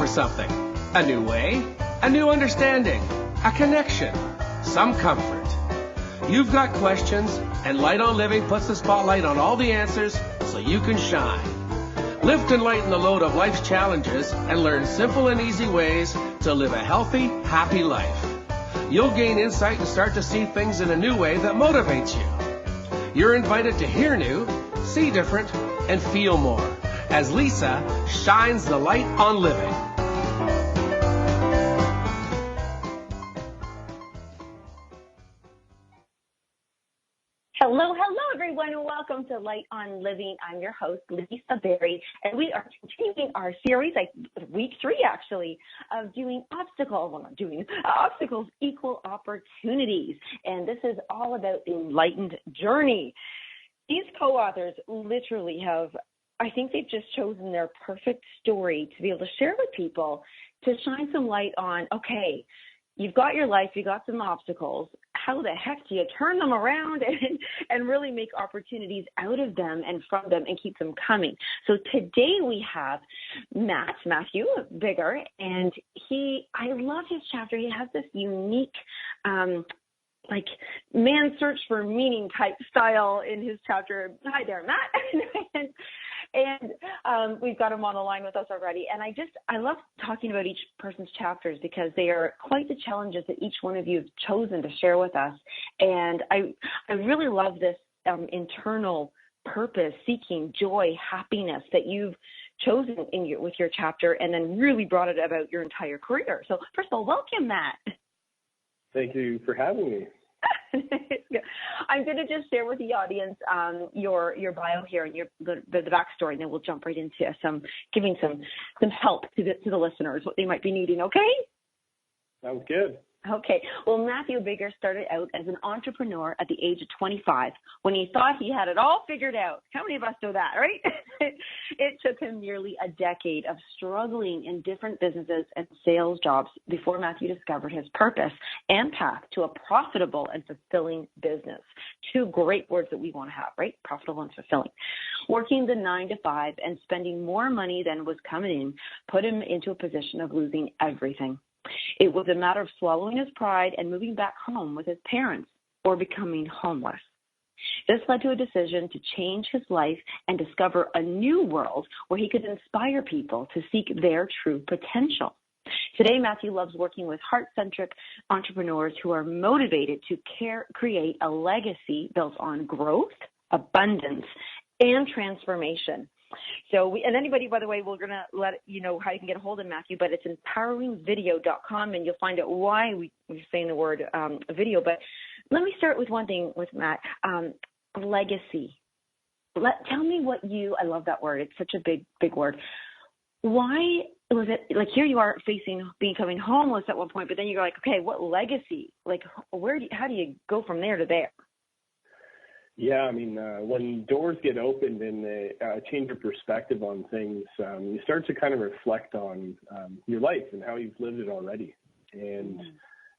for something. A new way, a new understanding, a connection, some comfort. You've got questions, and Light on Living puts the spotlight on all the answers so you can shine. Lift and lighten the load of life's challenges and learn simple and easy ways to live a healthy, happy life. You'll gain insight and start to see things in a new way that motivates you. You're invited to hear new, see different, and feel more as Lisa shines the light on living. Hello, everyone, and welcome to Light on Living. I'm your host, Lisa Berry, and we are continuing our series, week 3 actually, of obstacles equal opportunities. And this is all about the enlightened journey. These co-authors literally I think they've just chosen their perfect story to be able to share with people to shine some light on, okay, you've got your life, you've got some obstacles. How the heck do you turn them around and really make opportunities out of them and from them and keep them coming? So today we have Matthew Biggar, and I love his chapter. He has this unique, man search for meaning type style in his chapter. Hi there, Matt. And we've got him on the line with us already. And I love talking about each person's chapters because they are quite the challenges that each one of you have chosen to share with us. And I really love this internal purpose, seeking joy, happiness that you've chosen with your chapter, and then really brought it about your entire career. So first of all, welcome, Matt. Thank you for having me. I'm going to just share with the audience your bio here and the backstory, and then we'll jump right into giving some help to the listeners, what they might be needing. Okay? Sounds good. Okay. Well, Matthew Biggar started out as an entrepreneur at the age of 25 when he thought he had it all figured out. How many of us know that, right? It took him nearly a decade of struggling in different businesses and sales jobs before Matthew discovered his purpose and path to a profitable and fulfilling business. 2 great words that we want to have, right? Profitable and fulfilling. Working the 9-to-5 and spending more money than was coming in put him into a position of losing everything. It was a matter of swallowing his pride and moving back home with his parents or becoming homeless. This led to a decision to change his life and discover a new world where he could inspire people to seek their true potential. Today, Matthew loves working with heart-centric entrepreneurs who are motivated to create a legacy built on growth, abundance, and transformation. So and anybody, by the way, we're going to let you know how you can get a hold of Matthew, but it's empoweringvideo.com, and you'll find out why we're saying the word video. But let me start with one thing with Matt, legacy. Tell me I love that word. It's such a big word. Why was it, here you are becoming homeless at one point, but then you're like, okay, what legacy? How do you go from there to there? Yeah, when doors get opened and change your perspective on things, you start to kind of reflect on your life and how you've lived it already. And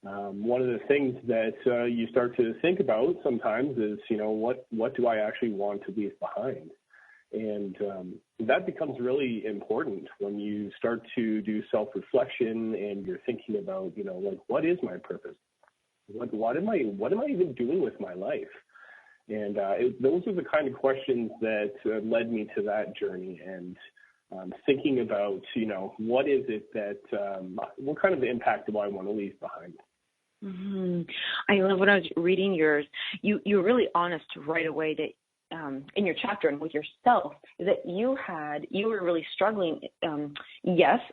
one of the things that you start to think about sometimes is, what do I actually want to leave behind? And that becomes really important when you start to do self-reflection and you're thinking about, what is my purpose? What am I even doing with my life? And those are the kind of questions that led me to that journey, and thinking about, what is it that, what kind of impact do I want to leave behind? Mm-hmm. I love when I was reading yours, you were really honest right away that in your chapter and with yourself, that you were really struggling,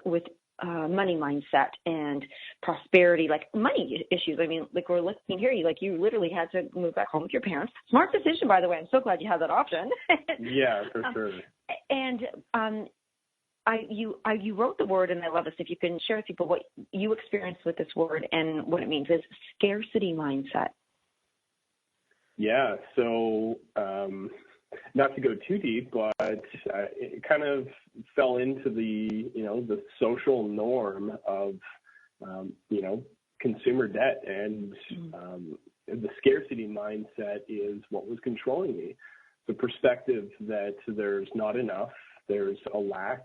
with money mindset and prosperity, money issues. We're looking here, you literally had to move back home with your parents. Smart decision, by the way. I'm so glad you had that option. Yeah, for sure. And you wrote the word, and I love this. If you can share with people what you experienced with this word and what it means, is scarcity mindset. Yeah. So, not to go too deep, but it kind of fell into the social norm of, consumer debt, and the scarcity mindset is what was controlling me. The perspective that there's not enough, there's a lack,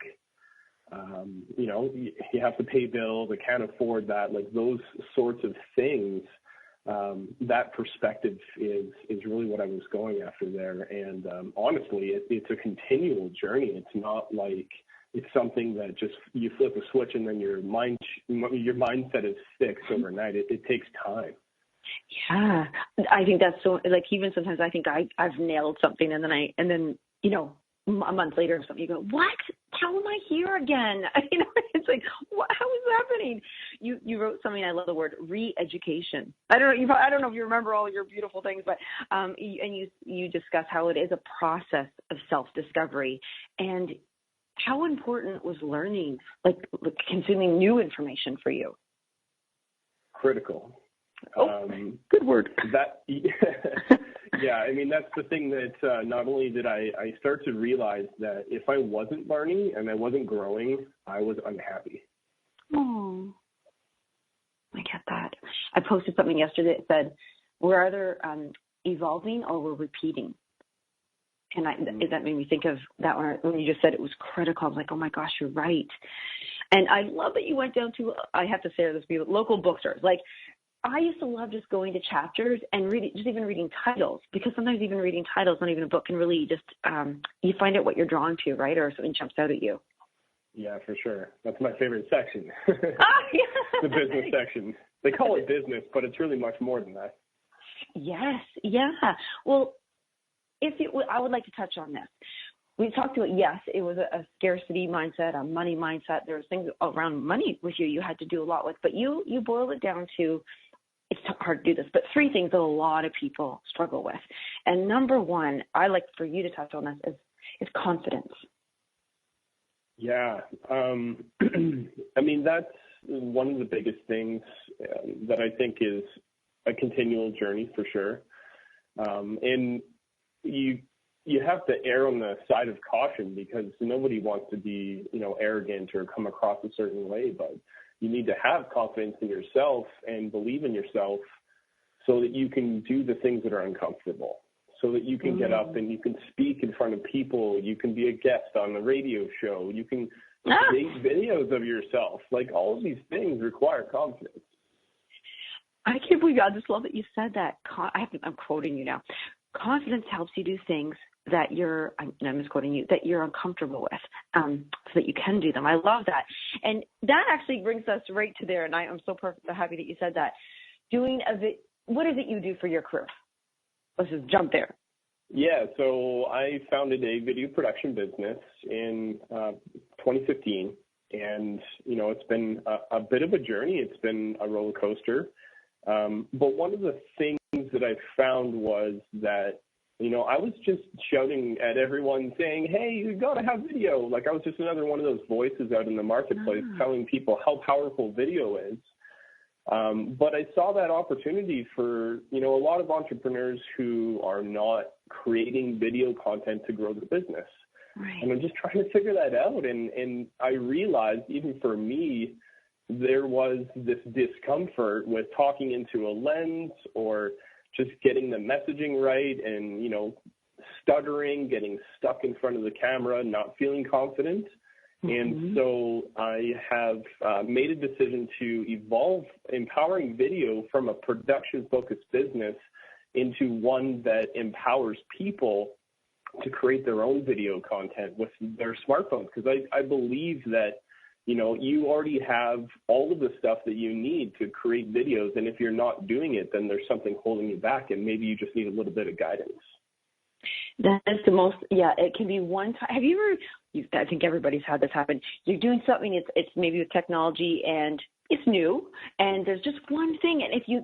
You have to pay bills, I can't afford that, like those sorts of things. That perspective is really what I was going after there. And honestly, it's a continual journey. It's not like it's something that just you flip a switch and then your mindset is fixed overnight. It takes time. Yeah, I think that's so, like, even sometimes I think I've nailed something and then a month later or something, you go, what? How am I here again? It's like, what? How is this happening? You wrote something, I love the word re-education. I don't know if you remember all your beautiful things, but you discuss how it is a process of self-discovery, and how important was learning, like consuming new information for you? Critical. Good word. Yeah, I mean, that's the thing that not only did I start to realize that if I wasn't learning and I wasn't growing, I was unhappy. Oh, I get that. I posted something yesterday that said, we're either evolving or we're repeating. And that made me think of that when you just said it was critical. I was like, oh my gosh, you're right. And I love that you went down to, I have to say this, local bookstores. Like, I used to love just going to chapters and even reading titles, because sometimes even reading titles, not even a book, can really just, you find out what you're drawn to, right? Or something jumps out at you. Yeah, for sure. That's my favorite section. Yeah. The business section. They call it business, but it's really much more than that. Yes. Yeah. Well, I would like to touch on this. We talked about, yes, it was a scarcity mindset, a money mindset. There was things around money with you had to do a lot with, but you boiled it down to, it's hard to do this, but 3 things that a lot of people struggle with. And number one, I like for you to touch on this, is confidence. Yeah. I mean, that's one of the biggest things that I think is a continual journey for sure. And you have to err on the side of caution, because nobody wants to be, arrogant or come across a certain way, but you need to have confidence in yourself and believe in yourself so that you can do the things that are uncomfortable, so that you can get up and you can speak in front of people. You can be a guest on a radio show. You can create videos of yourself. Like, all of these things require confidence. I can't believe it. I just love that you said that. I'm quoting you now. Confidence helps you do things that I'm misquoting you, that you're uncomfortable with, so that you can do them. I love that. And that actually brings us right to there, and I'm so happy that you said that. What is it you do for your career? Let's just jump there. Yeah, so I founded a video production business in 2015, and, it's been a bit of a journey. It's been a roller coaster. But one of the things that I found was that, I was just shouting at everyone saying, hey, you got to have video. Like, I was just another one of those voices out in the marketplace telling people how powerful video is. But I saw that opportunity for, a lot of entrepreneurs who are not creating video content to grow their business. Right. And I'm just trying to figure that out. And I realized, even for me, there was this discomfort with talking into a lens, or just getting the messaging right, and, stuttering, getting stuck in front of the camera, not feeling confident. And so I have made a decision to evolve empowering video from a production-focused business into one that empowers people to create their own video content with their smartphones. Because I believe that, you already have all of the stuff that you need to create videos. And if you're not doing it, then there's something holding you back, and maybe you just need a little bit of guidance. That's the most, it can be one time. Have you ever, I think everybody's had this happen. You're doing something, it's maybe with technology and it's new, and there's just one thing. And if you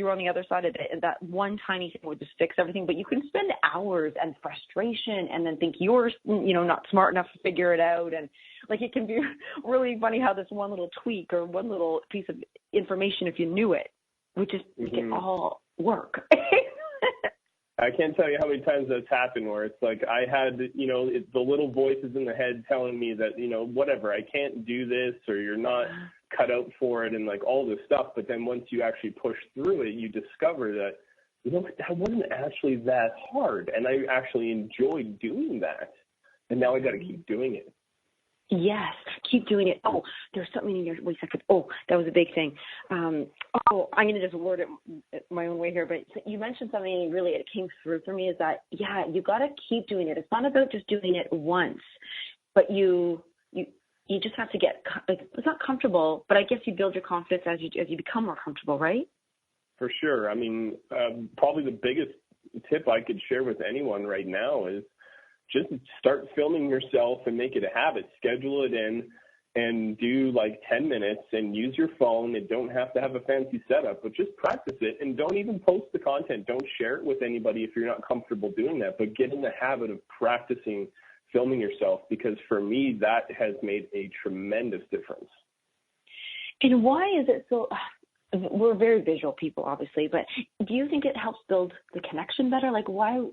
were on the other side of it, that one tiny thing would just fix everything, but you can spend hours and frustration and then think you're, not smart enough to figure it out. And like, it can be really funny how this one little tweak or one little piece of information, if you knew it, would just make it all work. I can't tell you how many times that's happened, where it's like I had, the little voices in the head telling me that, whatever, I can't do this, or you're not cut out for it, and like all this stuff. But then once you actually push through it, you discover that, that wasn't actually that hard. And I actually enjoyed doing that. And now I got to keep doing it. Yes, keep doing it. Oh, there's something in your, wait a second. Oh, that was a big thing. I'm going to just word it my own way here, but you mentioned something really, it came through for me is that, yeah, you got to keep doing it. It's not about just doing it once, but you just have to get, it's not comfortable, but I guess you build your confidence as you become more comfortable, right? For sure. I mean, probably the biggest tip I could share with anyone right now is just start filming yourself and make it a habit. Schedule it in and do like 10 minutes and use your phone. And don't have to have a fancy setup, but just practice it and don't even post the content. Don't share it with anybody if you're not comfortable doing that, but get in the habit of practicing filming yourself, because for me, that has made a tremendous difference. And why is it so, we're very visual people, obviously, but do you think it helps build the connection better? Like why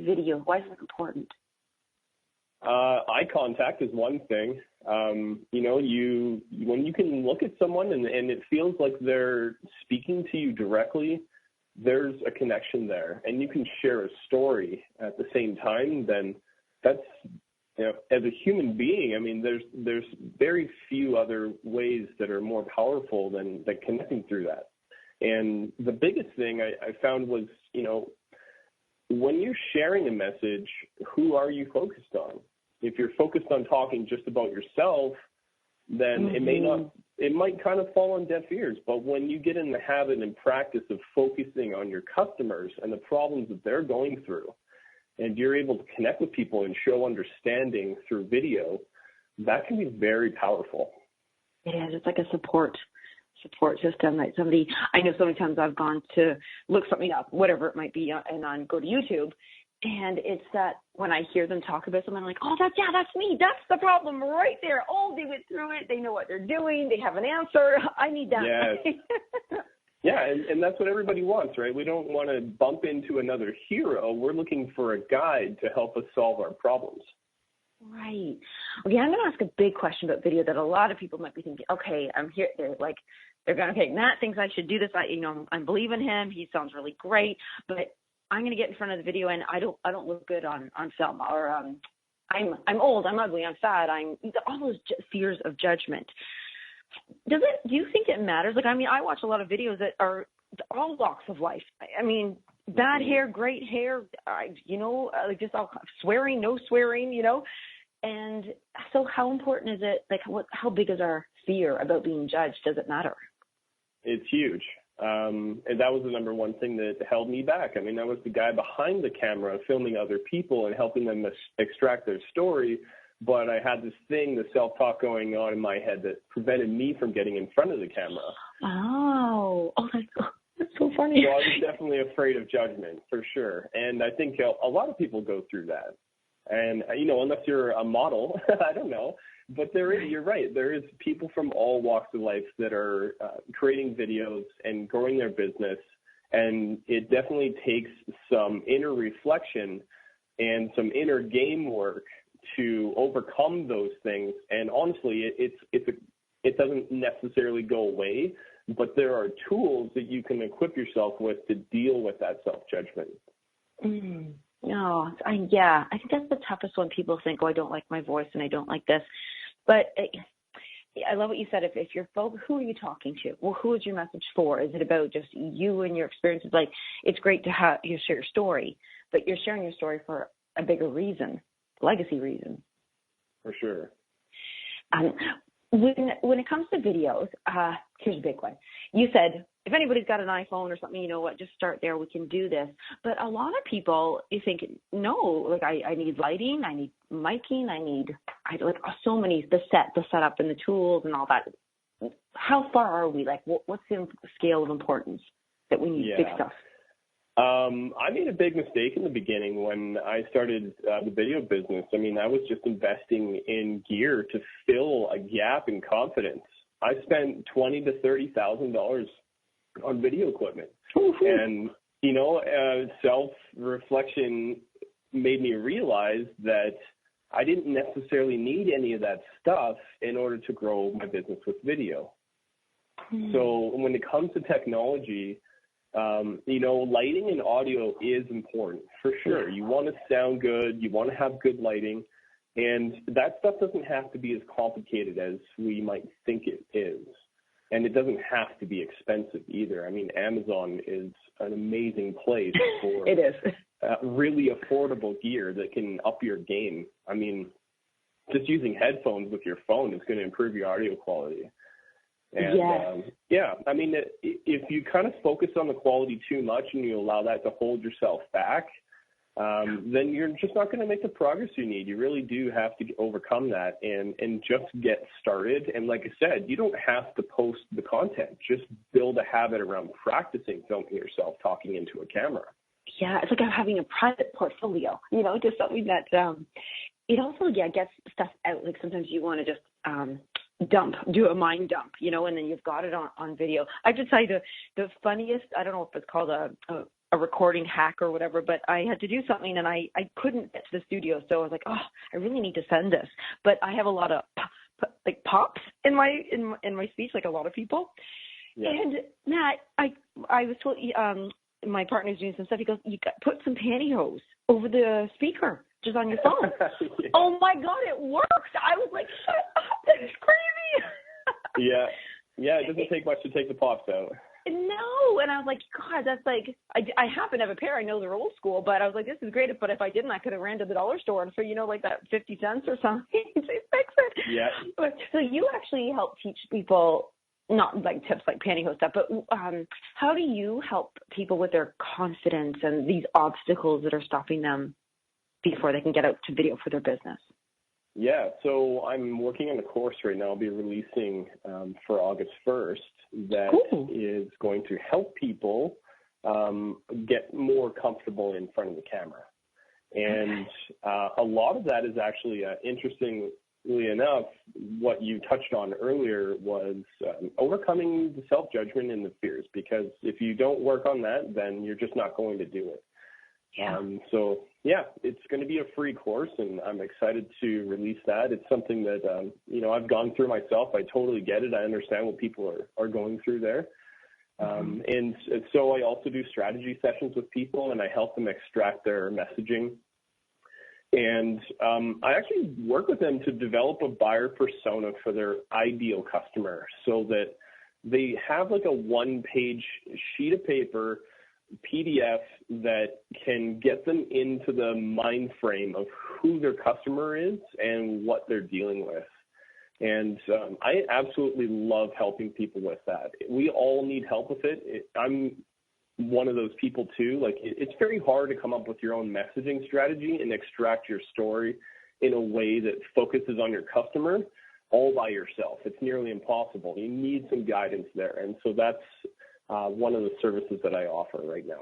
video? Why is it important? Eye contact is one thing. You know, when you can look at someone and it feels like they're speaking to you directly, there's a connection there, and you can share a story at the same time, then that's, you know, as a human being, I mean, there's very few other ways that are more powerful than connecting through that. And the biggest thing I found was, you know, when you're sharing a message, who are you focused on? If you're focused on talking just about yourself, then it might kind of fall on deaf ears. But when you get in the habit and practice of focusing on your customers and the problems that they're going through, and you're able to connect with people and show understanding through video, that can be very powerful. It is. It's like a support system. Like somebody, I know so many times I've gone to look something up, whatever it might be, and on go to YouTube, and it's that when I hear them talk about something, I'm like, oh, that's me. That's the problem right there. Oh, they went through it. They know what they're doing. They have an answer. I need that. Yes. Yeah, and that's what everybody wants, right? We don't want to bump into another hero. We're looking for a guide to help us solve our problems. Right. Okay, I'm going to ask a big question about video that a lot of people might be thinking, okay, I'm here. They're going, okay, Matt thinks I should do this. I'm believing him. He sounds really great, but I'm going to get in front of the video and I don't look good on film, or I'm old, I'm ugly, I'm fat, all those fears of judgment. Do you think it matters? Like, I mean, I watch a lot of videos that are all walks of life. I mean, bad hair, great hair, like just all swearing, no swearing, And so how important is it, like how big is our fear about being judged? Does it matter? It's huge. And that was the number one thing that held me back. I mean, I was the guy behind the camera filming other people and helping them extract their story. But I had this thing, the self-talk going on in my head that prevented me from getting in front of the camera. Oh, that's so funny. So I was definitely afraid of judgment, for sure. And I think a lot of people go through that. And, unless you're a model, I don't know. But you're right. There is people from all walks of life that are creating videos and growing their business. And it definitely takes some inner reflection and some inner game work to overcome those things. And honestly, it doesn't necessarily go away, but there are tools that you can equip yourself with to deal with that self-judgment. No, I think that's the toughest one. People think, oh, I don't like my voice and I don't like this. But I love what you said. If you're who are you talking to? Well, who is your message for? Is it about just you and your experiences? Like, it's great to have you share your story, but you're sharing your story for a bigger reason, legacy reason. For sure. When it comes to videos, here's a big one. You said, if anybody's got an iPhone or something, you know what, just start there. We can do this. But a lot of people, you think, no, like I need lighting, I need miking, so many, the setup and the tools and all that. How far are we? Like, what's the scale of importance that we need big stuff? I made a big mistake in the beginning when I started the video business. I mean, I was just investing in gear to fill a gap in confidence. I spent $20,000 to $30,000 on video equipment. And, self-reflection made me realize that I didn't necessarily need any of that stuff in order to grow my business with video. So when it comes to technology, lighting and audio is important for sure. You want to sound good. You want to have good lighting. And that stuff doesn't have to be as complicated as we might think it is. And it doesn't have to be expensive either. I mean, Amazon is an amazing place for it is. Really affordable gear that can up your game. I mean, just using headphones with your phone is going to improve your audio quality. And I mean, if you kind of focus on the quality too much and you allow that to hold yourself back, then you're just not going to make the progress you need. You really do have to overcome that and just get started. And like I said, you don't have to post the content. Just build a habit around practicing filming yourself talking into a camera. Yeah, it's like having a private portfolio, just something that it also, gets stuff out. Like sometimes you want to just do a mind dump, and then you've got it on video. I have to tell you the funniest, I don't know if it's called a recording hack or whatever, but I had to do something and I couldn't get to the studio. So I was like, I really need to send this. But I have a lot of pops in my speech, like a lot of people. Yeah. And Matt, I was told, my partner's doing some stuff. He goes, you put some pantyhose over the speaker, just on your phone. Yeah. Oh my God, it works. I was like, shut up, that's crazy. Yeah, it doesn't take much to take the pops out. No, and I was like, God, that's like, I happen to have a pair. I know they're old school, but I was like, this is great. But if I didn't, I could have ran to the dollar store and for, like that 50 cents or something to fix it. Yeah. But, so you actually help teach people, not like tips like pantyhose stuff, but how do you help people with their confidence and these obstacles that are stopping them before they can get out to video for their business? Yeah, so I'm working on a course right now I'll be releasing for August 1st that is going to help people get more comfortable in front of the camera. And a lot of that is actually, interestingly enough, what you touched on earlier was overcoming the self-judgment and the fears, because if you don't work on that, then you're just not going to do it. Yeah. It's going to be a free course, and I'm excited to release that. It's something that, I've gone through myself. I totally get it. I understand what people are going through there. And so I also do strategy sessions with people, and I help them extract their messaging. And I actually work with them to develop a buyer persona for their ideal customer so that they have like a one-page sheet of paper PDF that can get them into the mind frame of who their customer is and what they're dealing with. And I absolutely love helping people with that. We all need help with it. I'm one of those people too. Like, it's very hard to come up with your own messaging strategy and extract your story in a way that focuses on your customer all by yourself. It's nearly impossible. You need some guidance there. And so that's one of the services that I offer right now.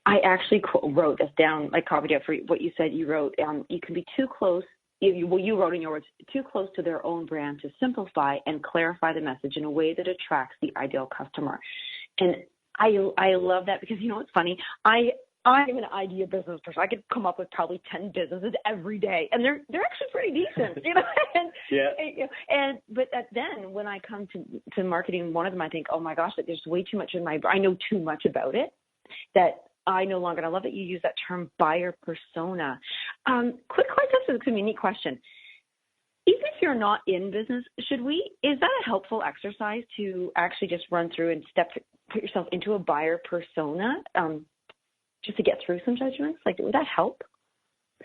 I actually wrote this down, I copied it for what you said. You wrote, you can be too close, you wrote in your words, too close to their own brand to simplify and clarify the message in a way that attracts the ideal customer. And I love that because, it's funny. I'm an idea business person. I could come up with probably 10 businesses every day, and they're actually pretty decent, But then when I come to marketing one of them, I think, oh my gosh, that there's way too much I know too much about it that I no longer. And I love that you use that term buyer persona. Quick question, this is a unique question. Even if you're not in business, is that a helpful exercise to actually just run through and put yourself into a buyer persona? Just to get through some judgments? Like, would that help?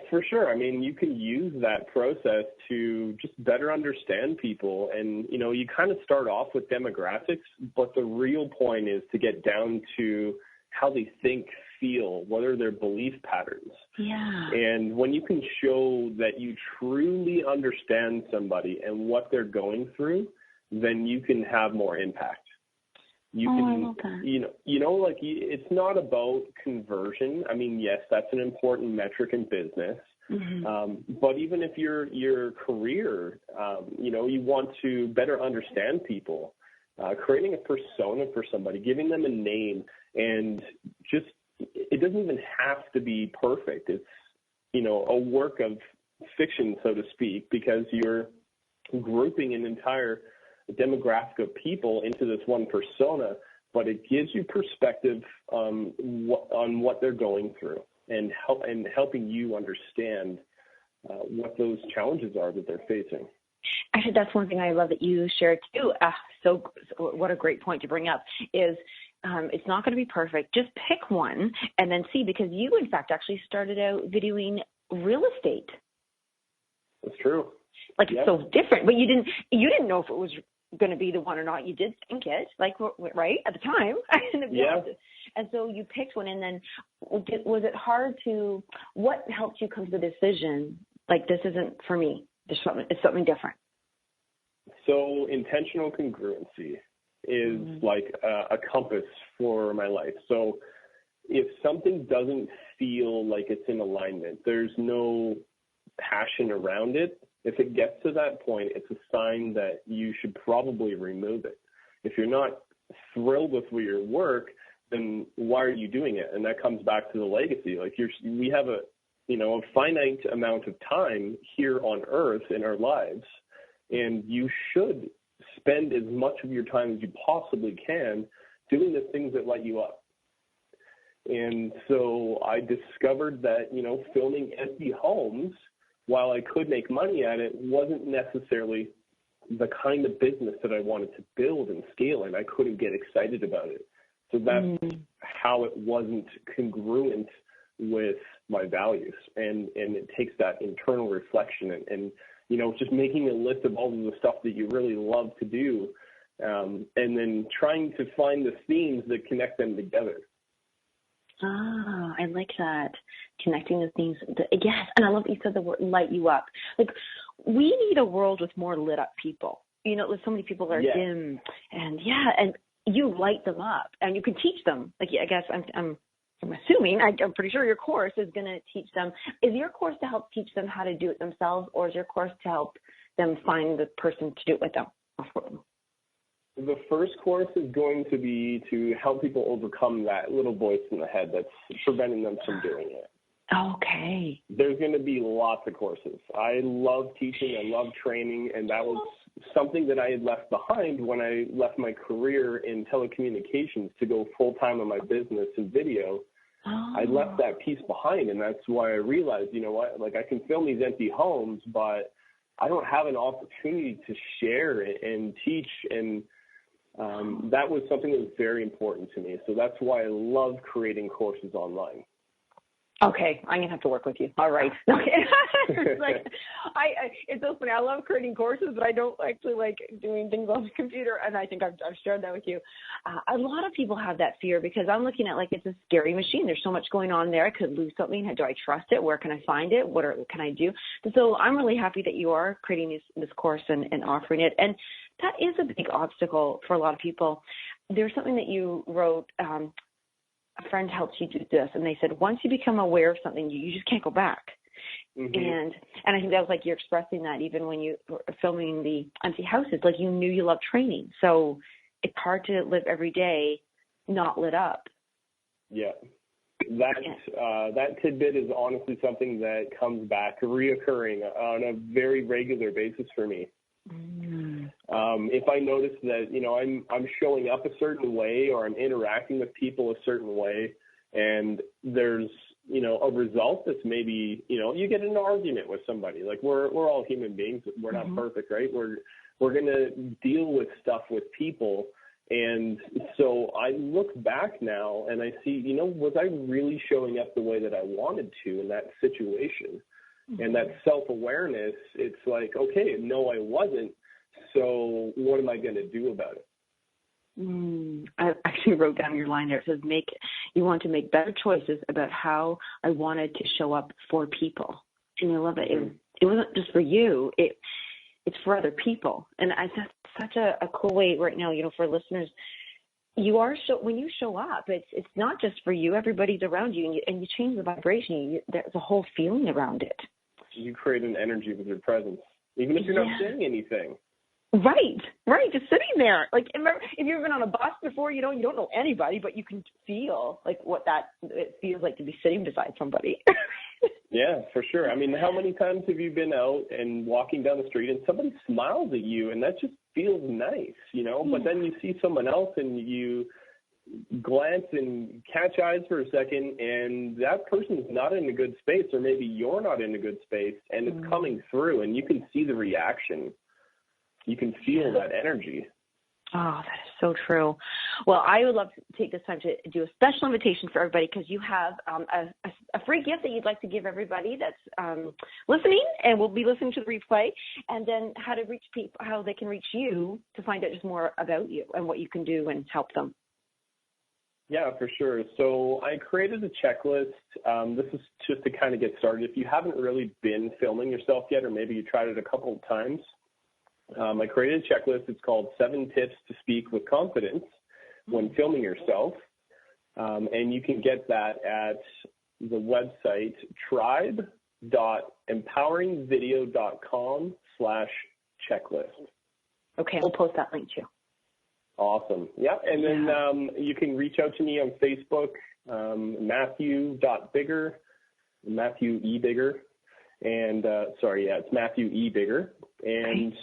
For sure. I mean, you can use that process to just better understand people. And, you kind of start off with demographics, but the real point is to get down to how they think, feel, what are their belief patterns. Yeah. And when you can show that you truly understand somebody and what they're going through, then you can have more impact. You can, I love that. It's not about conversion. I mean, yes, that's an important metric in business. Mm-hmm. But even if your career, you want to better understand people, creating a persona for somebody, giving them a name, and just, it doesn't even have to be perfect. It's, a work of fiction, so to speak, because you're grouping an entire demographic of people into this one persona, but it gives you perspective on what they're going through and helping you understand what those challenges are that they're facing. Actually, that's one thing I love that you shared too. So what a great point to bring up is it's not going to be perfect. Just pick one and then see, because you, in fact, actually started out videoing real estate. That's true. Like, it's so different, but you didn't know if it was going to be the one or not. You did think it, like, right at the time. And so you picked one, and then was it hard to, what helped you come to the decision, like, this isn't for me, it's something different? So intentional congruency is like a compass for my life. So if something doesn't feel like it's in alignment, there's no passion around it. If it gets to that point, it's a sign that you should probably remove it. If you're not thrilled with your work, then why are you doing it? And that comes back to the legacy. Like, we have a finite amount of time here on Earth in our lives, and you should spend as much of your time as you possibly can doing the things that light you up. And so I discovered that, filming empty homes, while I could make money at it, wasn't necessarily the kind of business that I wanted to build and scale, and I couldn't get excited about it. So that's how it wasn't congruent with my values. And it takes that internal reflection and just making a list of all of the stuff that you really love to do, and then trying to find the themes that connect them together. Ah, I like that. Connecting the things. Yes, and I love that you said the word light you up. Like, we need a world with more lit up people. So many people are dim, and you light them up, and you can teach them. Like, I guess I'm assuming, I'm pretty sure your course is going to teach them. Is your course to help teach them how to do it themselves, or is your course to help them find the person to do it with them? The first course is going to be to help people overcome that little voice in the head that's preventing them from doing it. Okay. There's going to be lots of courses. I love teaching. I love training. And that was something that I had left behind when I left my career in telecommunications to go full-time on my business in video. I left that piece behind. And that's why I realized, like, I can film these empty homes, but I don't have an opportunity to share it and teach. And that was something that was very important to me. So that's why I love creating courses online. Okay, I'm going to have to work with you. All right. Okay. It's so funny. I love creating courses, but I don't actually like doing things on the computer, and I think I've shared that with you. A lot of people have that fear because I'm looking at, like, it's a scary machine. There's so much going on there. I could lose something. Do I trust it? Where can I find it? What can I do? So I'm really happy that you are creating this course and offering it, and that is a big obstacle for a lot of people. There's something that you wrote, a friend helped you do this, and they said once you become aware of something, you just can't go back. And I think that was like you're expressing that even when you were filming the empty houses, like you knew you loved training. So it's hard to live every day not lit up. Yeah. That tidbit is honestly something that comes back reoccurring on a very regular basis for me. If I notice that, I'm showing up a certain way or I'm interacting with people a certain way and there's, a result that's maybe, you get in an argument with somebody. Like, we're all human beings. We're not perfect, right? We're going to deal with stuff with people. And so I look back now and I see, was I really showing up the way that I wanted to in that situation? And that self-awareness, it's like, okay, no, I wasn't. So what am I going to do about it? I actually wrote down your line there. It says, you want to make better choices about how I wanted to show up for people. And I love it. It wasn't just for you. It's for other people. And that's such a cool way right now, for listeners. When you show up, it's not just for you. Everybody's around you, and you change the vibration. There's a whole feeling around it. You create an energy with your presence, even if you're not saying anything. Right, just sitting there. Like, remember, if you've been on a bus before, you don't know anybody, but you can feel like what it feels like to be sitting beside somebody. Yeah, for sure. I mean, how many times have you been out and walking down the street and somebody smiles at you and that just feels nice, But then you see someone else and glance and catch eyes for a second, and that person's not in a good space, or maybe you're not in a good space, and it's coming through, and you can see the reaction. You can feel that energy. Oh, that is so true. Well, I would love to take this time to do a special invitation for everybody, because you have a free gift that you'd like to give everybody that's listening and will be listening to the replay, and then how to reach people, how they can reach you to find out just more about you and what you can do and help them. Yeah, for sure. So I created a checklist. This is just to kind of get started. If you haven't really been filming yourself yet, or maybe you tried it a couple of times, I created a checklist. It's called 7 Tips to Speak with Confidence when filming yourself. And you can get that at the website tribe.empoweringvideo.com/checklist. Okay, we'll post that link too. Awesome. Yeah, and then you can reach out to me on Facebook, Matthew.Biggar, Matthew E. Biggar, and it's Matthew E. Biggar, and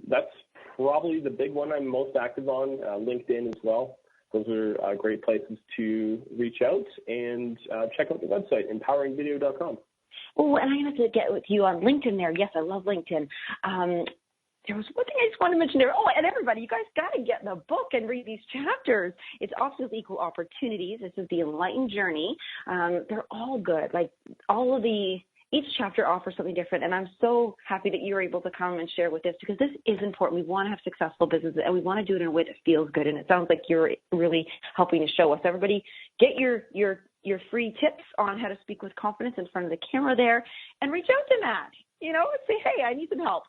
that's probably the big one I'm most active on. LinkedIn as well. Those are great places to reach out, and check out the website, empoweringvideo.com. Oh, and I'm going to have to get with you on LinkedIn there. Yes, I love LinkedIn. There was one thing I just wanted to mention there. Oh, and everybody, you guys got to get the book and read these chapters. It's Obstacles Equal Opportunities. This is the Enlightened Journey. They're all good. Like each chapter offers something different. And I'm so happy that you were able to come and share with us, because this is important. We want to have successful businesses, and we want to do it in a way that feels good. And it sounds like you're really helping to show us. Everybody, get your free tips on how to speak with confidence in front of the camera there, and reach out to Matt, and say, hey, I need some help.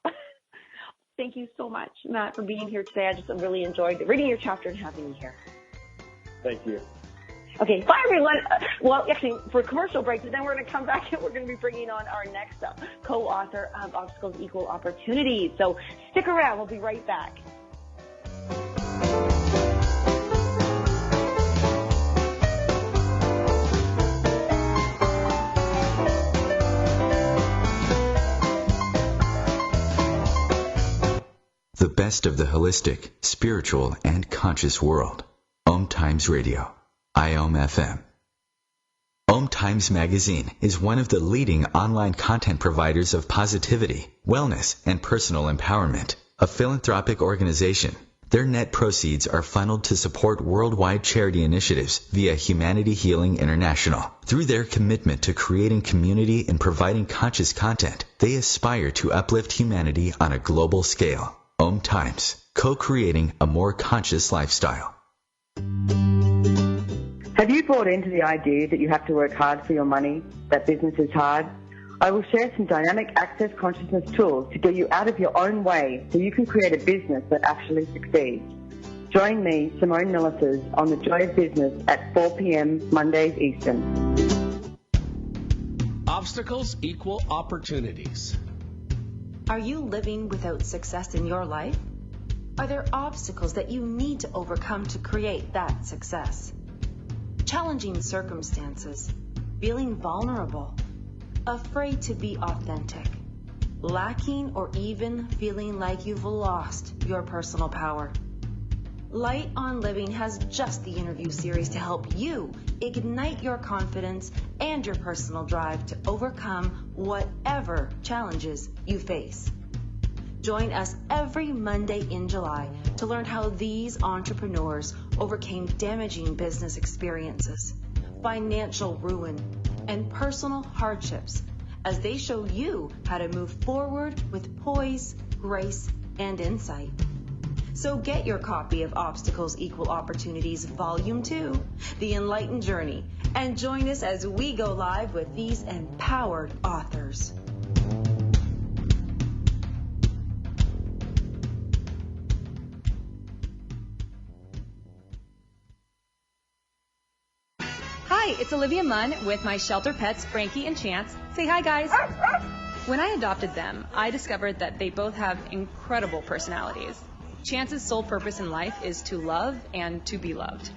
Thank you so much, Matt, for being here today. I just really enjoyed reading your chapter and having you here. Thank you. Okay, bye, everyone. Well, actually, for commercial breaks, and then we're going to come back and we're going to be bringing on our next co-author of Obstacles Equal Opportunities. So stick around. We'll be right back. The best of the holistic, spiritual, and conscious world. OMTimes Radio, IOM FM. OMTimes Magazine is one of the leading online content providers of positivity, wellness, and personal empowerment. A philanthropic organization, their net proceeds are funneled to support worldwide charity initiatives via Humanity Healing International. Through their commitment to creating community and providing conscious content, they aspire to uplift humanity on a global scale. OMTimes, co-creating a more conscious lifestyle. Have you bought into the idea that you have to work hard for your money, that business is hard? I will share some dynamic access consciousness tools to get you out of your own way so you can create a business that actually succeeds. Join me, Simone Millisers, on The Joy of Business at 4 p.m. Mondays Eastern. Obstacles equal opportunities. Are you living without success in your life? Are there obstacles that you need to overcome to create that success? Challenging circumstances, feeling vulnerable, afraid to be authentic, lacking or even feeling like you've lost your personal power. Light on Living has just the interview series to help you ignite your confidence and your personal drive to overcome whatever challenges you face. Join us every Monday in July to learn how these entrepreneurs overcame damaging business experiences, financial ruin, and personal hardships as they show you how to move forward with poise, grace, and insight. So get your copy of Obstacles Equal Opportunities Volume 2, The Enlightened Journey, and join us as we go live with these empowered authors. Hi, it's Olivia Munn with my shelter pets, Frankie and Chance. Say hi, guys. When I adopted them, I discovered that they both have incredible personalities. Chance's sole purpose in life is to love and to be loved.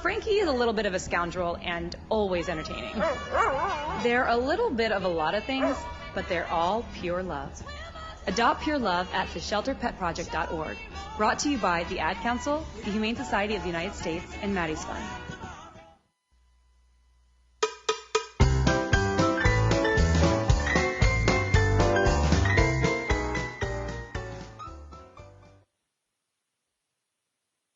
Frankie is a little bit of a scoundrel and always entertaining. They're a little bit of a lot of things, but they're all pure love. Adopt Pure Love at theshelterpetproject.org. Brought to you by the Ad Council, the Humane Society of the United States, and Maddie's Fund.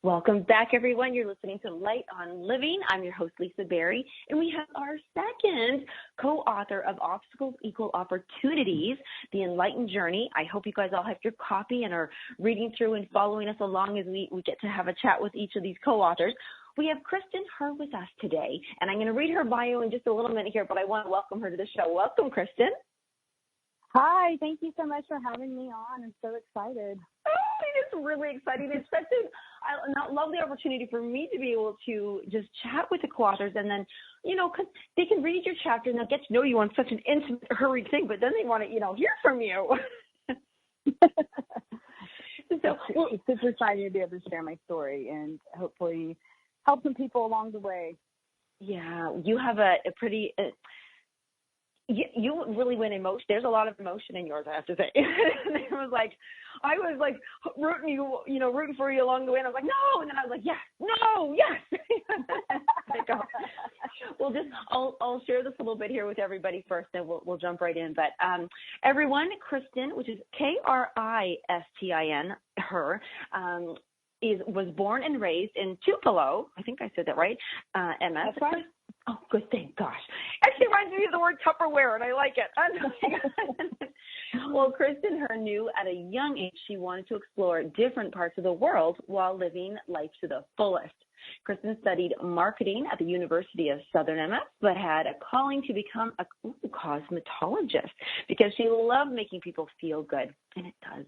Welcome back, everyone. You're listening to Light on Living. I'm your host, Lisa Berry, and we have our second co-author of Obstacles Equal Opportunities, The Enlightened Journey. I hope you guys all have your copy and are reading through and following us along as we get to have a chat with each of these co-authors. We have Kristin Herr with us today, and I'm going to read her bio in just a little minute here, but I want to welcome her to the show. Welcome, Kristin. Hi, thank you so much for having me on. I'm so excited. Oh, it is really exciting. It's such a lovely opportunity for me to be able to just chat with the co-authors, and then, because they can read your chapter and they'll get to know you on such an intimate, hurried thing, but then they want to, hear from you. It's super exciting to be able to share my story and hopefully help some people along the way. Yeah, you have a pretty... You really went emotion. There's a lot of emotion in yours, I have to say. I was like rooting for you along the way, and I was like, no, and then I was like, yes, no, yes. Well, I'll share this a little bit here with everybody first, and we'll jump right in. But everyone, Kristin, which is Kristin, her. Was born and raised in Tupelo. I think I said that right. MS. That's right. Oh, good. Thank gosh. Actually reminds me of the word Tupperware, and I like it. Well, Kristin Herr knew at a young age she wanted to explore different parts of the world while living life to the fullest. Kristin studied marketing at the University of Southern MS, but had a calling to become a cosmetologist because she loved making people feel good, and it does.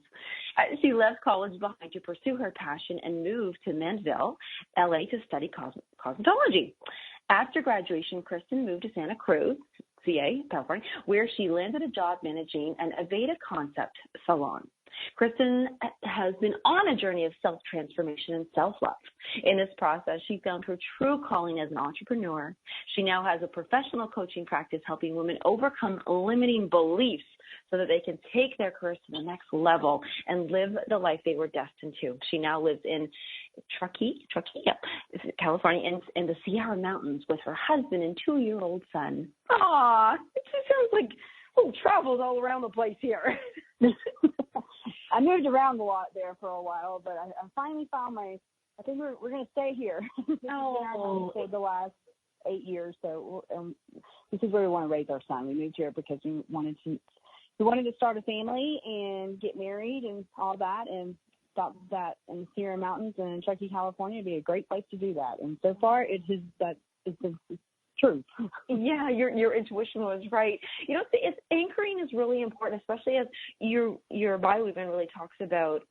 She left college behind to pursue her passion and moved to Mandeville, LA, to study cosmetology. After graduation, Kristin moved to Santa Cruz, CA, California, where she landed a job managing an Aveda concept salon. Kristin has been on a journey of self-transformation and self-love. In this process, she found her true calling as an entrepreneur. She now has a professional coaching practice helping women overcome limiting beliefs so that they can take their careers to the next level and live the life they were destined to. She now lives in Truckee, California, in the Sierra Mountains with her husband and 2-year-old son. Aw, it just sounds like travels all around the place here. I moved around a lot there for a while, but I finally found I think we're going to stay here. This has been our home for the last 8 years, so this is where we want to raise our son. We moved here because we wanted to start a family and get married and all that, and thought that in the Sierra Mountains and in Truckee, California would be a great place to do that. And so far, it's true. Yeah, your intuition was right. Anchoring is really important, especially as your bio even really talks about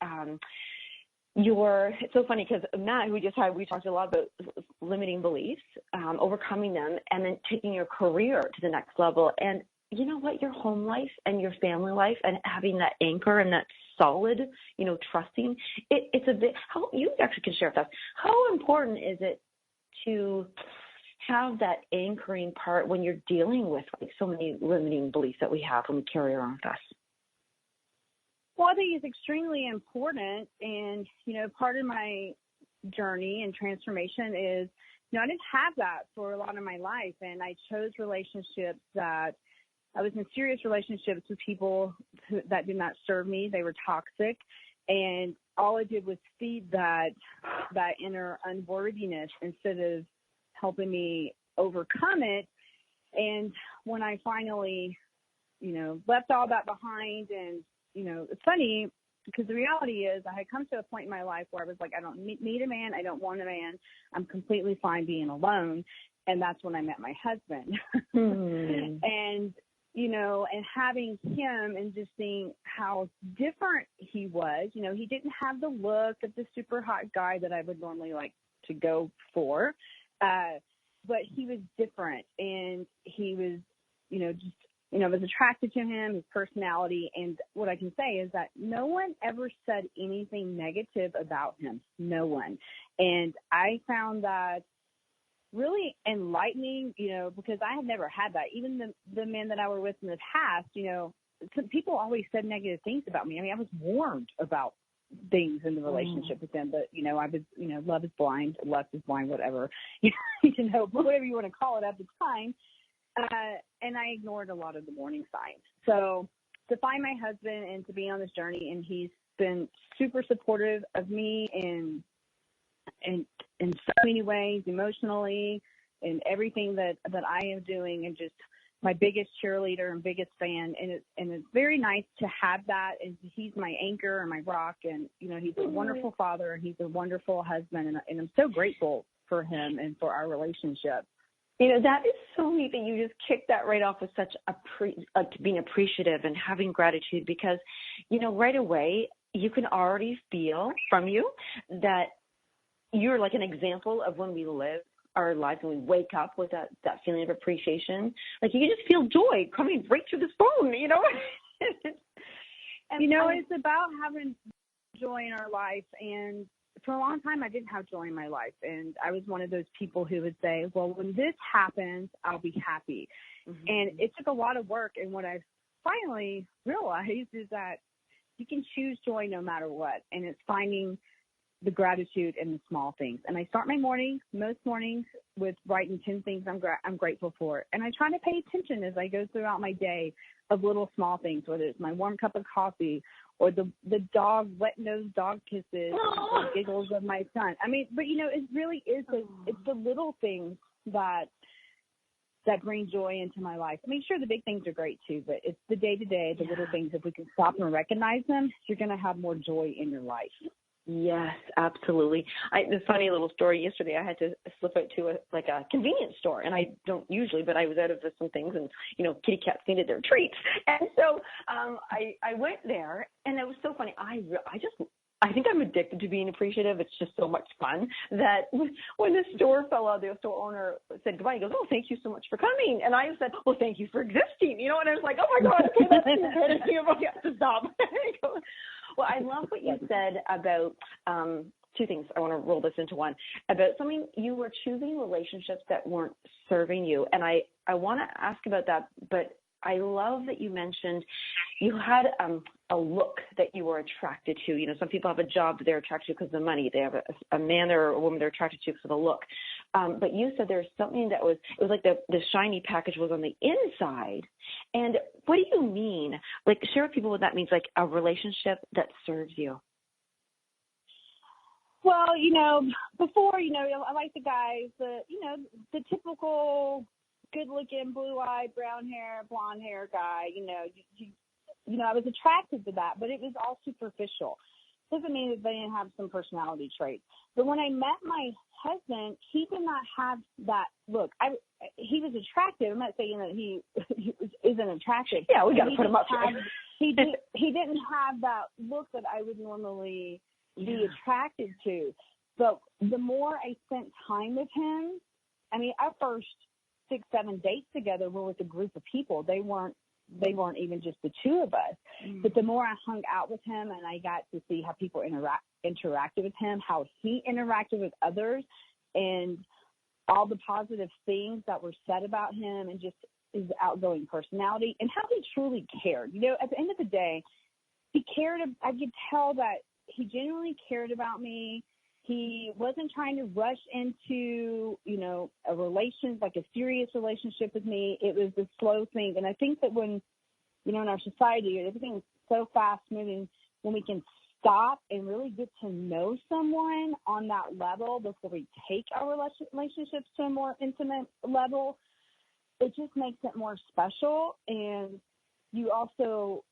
it's so funny because Matt, we talked a lot about limiting beliefs, overcoming them, and then taking your career to the next level. And you know what, your home life and your family life and having that anchor and that solid, trusting, it's a bit, how you actually can share with us, how important is it to have that anchoring part when you're dealing with so many limiting beliefs that we have when we carry around with us? Well, I think it's extremely important. And, part of my journey and transformation is, I didn't have that for a lot of my life. And I chose relationships that I was in serious relationships with people that did not serve me. They were toxic. And all I did was feed that inner unworthiness instead of helping me overcome it. And when I finally, left all that behind, and, it's funny because the reality is I had come to a point in my life where I was like, I don't need a man. I don't want a man. I'm completely fine being alone. And that's when I met my husband. And, and having him and just seeing how different he was, he didn't have the look of the super hot guy that I would normally like to go for. But he was different, and he was, I was attracted to him, his personality. And what I can say is that no one ever said anything negative about him. No one. And I found that really enlightening, because I had never had that. Even the men that I were with in the past, some people always said negative things about me. I mean, I was warned about things in the relationship with them, but, I was, love is blind, lust is blind, whatever, whatever you want to call it at the time. And I ignored a lot of the warning signs. So to find my husband and to be on this journey, and he's been super supportive of me in so many ways, emotionally, and everything that I am doing, and just my biggest cheerleader and biggest fan. And it's very nice to have that. And he's my anchor and my rock. And, he's a wonderful father, and he's a wonderful husband. And I'm so grateful for him and for our relationship. That is so neat that you just kicked that right off with such being appreciative and having gratitude, because, right away you can already feel from you that you're like an example of when we live our lives and we wake up with that feeling of appreciation. Like you can just feel joy coming right through this phone, And, it's about having joy in our life. And for a long time, I didn't have joy in my life. And I was one of those people who would say, well, when this happens, I'll be happy. Mm-hmm. And it took a lot of work. And what I finally realized is that you can choose joy no matter what. And it's finding the gratitude in the small things. And I start my morning, most mornings, with writing 10 things I'm grateful for. And I try to pay attention as I go throughout my day of little small things, whether it's my warm cup of coffee or the dog, wet-nosed dog kisses, or the giggles of my son. I mean, but, it really is, it's the little things that bring joy into my life. I mean, sure, the big things are great too, but it's the day-to-day, the little things. If we can stop and recognize them, you're going to have more joy in your life. Yes, absolutely. The funny little story yesterday, I had to slip out to a convenience store, and I don't usually, but I was out of some things, and, kitty cats needed their treats. And so I went there, and it was so funny. I think I'm addicted to being appreciative. It's just so much fun that when the store fellow, the store owner, said goodbye, he goes, oh, thank you so much for coming. And I said, well, thank you for existing. And I was like, oh, my God, okay, that's you have to stop. Well, I love what you said about two things. I want to roll this into one. About something, you were choosing relationships that weren't serving you. And I want to ask about that, but I love that you mentioned you had a look that you were attracted to. Some people have a job that they're attracted to because of the money. They have a man or a woman they're attracted to because of the look. But you said there's something it was like the shiny package was on the inside. And what do you mean? Like, share with people what that means, like a relationship that serves you. Well, before, I like the guys, the typical good-looking, blue-eyed, brown hair, blonde hair guy. I was attracted to that, but it was all superficial. Doesn't mean that they didn't have some personality traits. But when I met my husband, he did not have that look. He was attractive. I'm not saying that he isn't attractive. Yeah, we got to put him up there. He didn't have that look that I would normally be attracted to. But the more I spent time with him, I mean, our first 6-7 dates together were with a group of people. They weren't even just the two of us. But the more I hung out with him and I got to see how people interacted with him, how he interacted with others, and all the positive things that were said about him, and just his outgoing personality and how he truly cared. At the end of the day, he cared. I could tell that he genuinely cared about me. He wasn't trying to rush into, a relationship, like a serious relationship with me. It was a slow thing. And I think that when, in our society, everything's so fast moving, when we can stop and really get to know someone on that level before we take our relationships to a more intimate level, it just makes it more special. And you also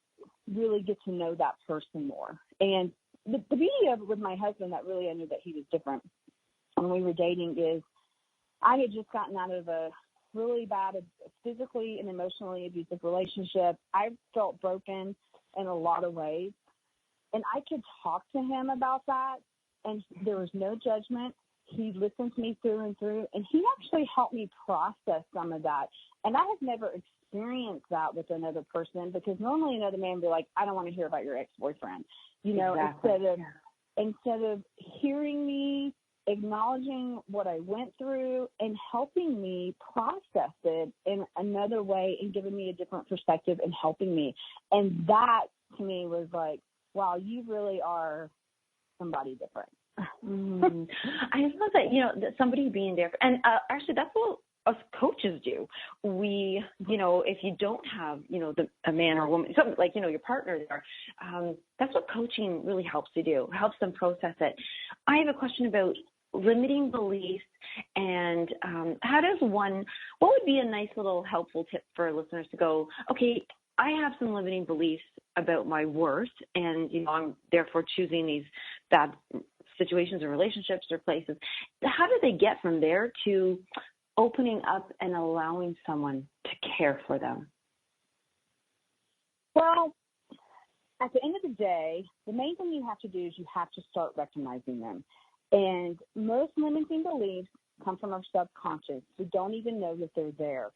really get to know that person more. And the beauty of it with my husband that really I knew that he was different when we were dating is I had just gotten out of a really bad physically and emotionally abusive relationship. I felt broken in a lot of ways. And I could talk to him about that, and there was no judgment. He listened to me through and through, and he actually helped me process some of that. And I have never experienced that with another person, because normally another man would be like, I don't want to hear about your ex-boyfriend. Exactly. Instead of hearing me acknowledging what I went through and helping me process it in another way and giving me a different perspective and helping me. And that to me was like, wow, you really are somebody different. I love that, that somebody being there. And actually, that's what us coaches do. We, if you don't have, a man or woman, something like, your partner there, that's what coaching really helps to do, helps them process it. I have a question about limiting beliefs and what would be a nice little helpful tip for listeners to go, okay, I have some limiting beliefs about my worth and, I'm therefore choosing these bad situations or relationships or places. How do they get from there to opening up and allowing someone to care for them? Well, at the end of the day, the main thing you have to do is you have to start recognizing them. And most limiting beliefs come from our subconscious. We don't even know that they're there.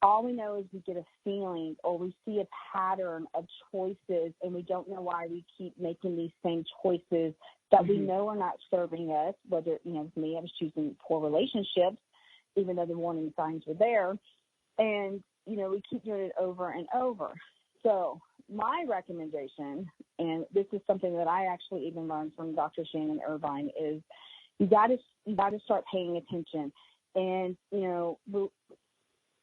All we know is we get a feeling or we see a pattern of choices, and we don't know why we keep making these same choices that we know are not serving us. Whether, for me, I was choosing poor relationships, even though the warning signs were there. And, we keep doing it over and over. So my recommendation, and this is something that I actually even learned from Dr. Shannon Irvine, is you got to start paying attention. And,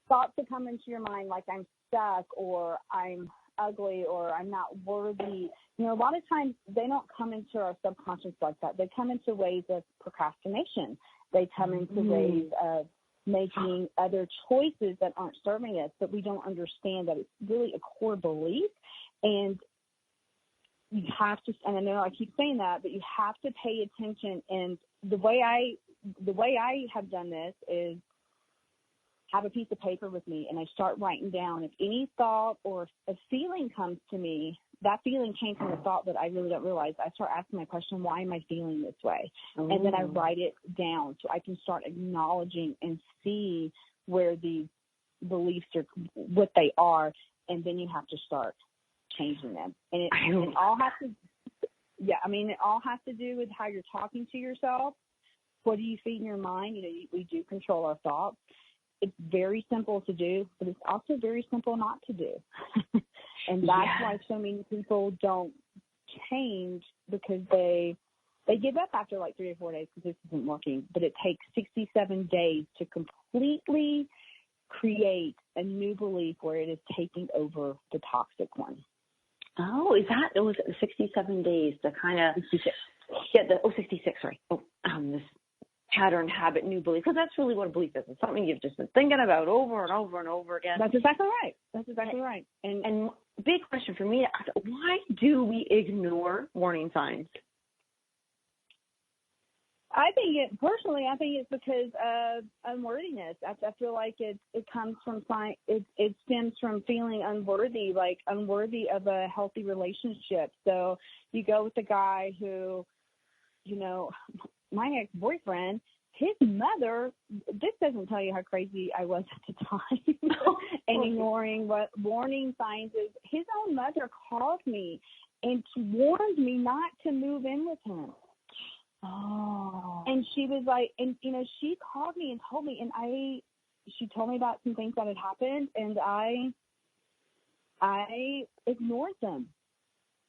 thoughts that come into your mind like I'm stuck or I'm ugly or I'm not worthy, a lot of times they don't come into our subconscious like that. They come into ways of procrastination. They come into ways of making other choices that aren't serving us, but we don't understand that it's really a core belief. And you have to, and I know I keep saying that, but you have to pay attention. And the way I have done this is have a piece of paper with me, and I start writing down if any thought or a feeling comes to me, that feeling came from a thought that I really don't realize. I start asking my question, why am I feeling this way? And then I write it down so I can start acknowledging and see where the beliefs are, what they are, and then you have to start changing them. And it all has to, it all has to do with how you're talking to yourself. What do you feed in your mind? We do control our thoughts. It's very simple to do, but it's also very simple not to do. And that's why so many people don't change, because they give up after like 3 or 4 days because this isn't working. But it takes 67 days to completely create a new belief where it is taking over the toxic one. Oh, it was 67 days to kind of 66. 66, sorry. This pattern, habit, new belief, because that's really what a belief is. It's something you've just been thinking about over and over and over again. That's exactly right. And big question for me, why do we ignore warning signs? I think it's because of unworthiness. I feel like it comes from it stems from feeling unworthy, like unworthy of a healthy relationship. So you go with a guy who, my ex-boyfriend, his mother, this doesn't tell you how crazy I was at the time, and ignoring what warning signs is. His own mother called me and warned me not to move in with him. Oh. And she was like, and, she called me and told me, and she told me about some things that had happened, and I ignored them.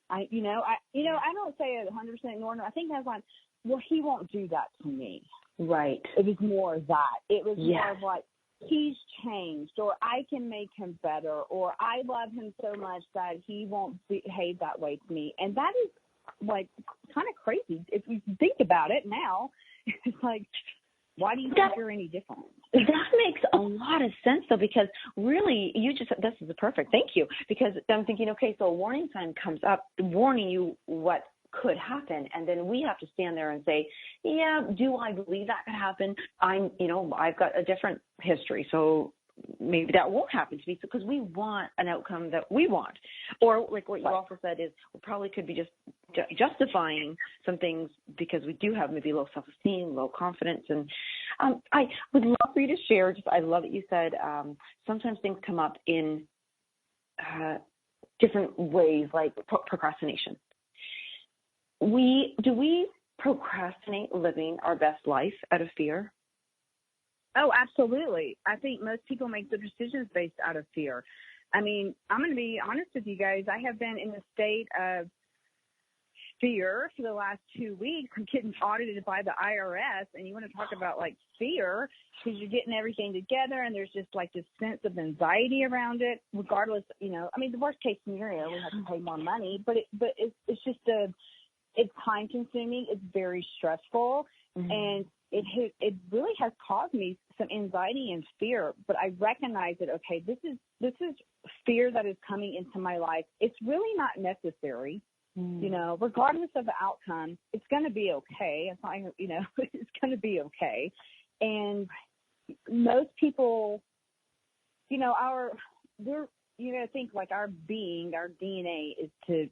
I don't say 100% ignored them. I think that's like, well, he won't do that to me. Right. It was more of that. It was more of like, he's changed, or I can make him better, or I love him so much that he won't behave that way to me. And that is like kind of crazy. If you think about it now, it's like, why do you think you're any different? That makes a lot of sense, though, because really, this is perfect. Thank you. Because I'm thinking, okay, so a warning sign comes up warning you what could happen. And then we have to stand there and say, yeah, do I believe that could happen? I've got a different history. So maybe that won't happen to me, because we want an outcome that we want. Or like what you also said is we probably could be just justifying some things because we do have maybe low self-esteem, low confidence. And I would love for you to share, I love that you said sometimes things come up in different ways, like procrastination. Do we procrastinate living our best life out of fear? Oh, absolutely. I think most people make their decisions based out of fear. I mean, I'm going to be honest with you guys. I have been in a state of fear for the last 2 weeks. I'm getting audited by the IRS, and you want to talk about like fear, because you're getting everything together, and there's just like this sense of anxiety around it. Regardless, you know, I mean, the worst case scenario, we have to pay more money, but it's just it's time consuming. It's very stressful, and it really has caused me some anxiety and fear. But I recognize that, okay, this is fear that is coming into my life. It's really not necessary. You know, regardless of the outcome, it's going to be okay. It's not, you know, it's going to be okay. And most people, you know, think like our being, our DNA is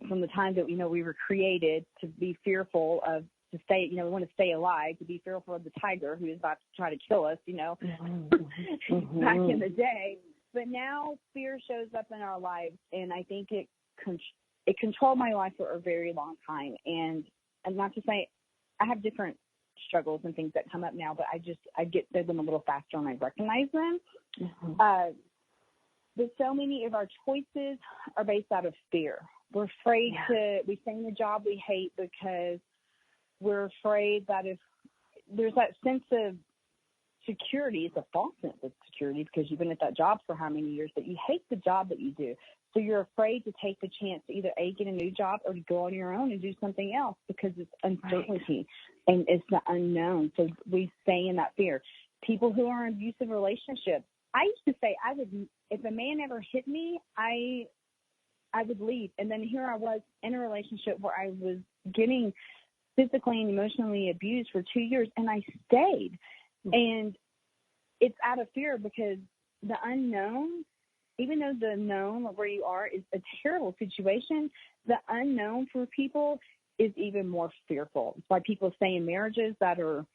from the time that, you know, we were created to be fearful of, to stay, you know, we want to stay alive, to be fearful of the tiger who is about to try to kill us, you know, back in the day. But now fear shows up in our lives, and I think it controlled my life for a very long time. And not to say I have different struggles and things that come up now, but I get through them a little faster and I recognize them. But so many of our choices are based out of fear. We're afraid we stay in the job we hate because we're afraid that if there's that sense of security, it's a false sense of security because you've been at that job for how many years, but you hate the job that you do. So you're afraid to take the chance to either A, get a new job, or to go on your own and do something else because it's uncertainty and it's the unknown. So we stay in that fear. People who are in abusive relationships, I used to say if a man ever hit me, I would leave. And then here I was in a relationship where I was getting physically and emotionally abused for 2 years, and I stayed. And it's out of fear because the unknown, even though the known of where you are is a terrible situation, the unknown for people is even more fearful. It's why people stay in marriages that are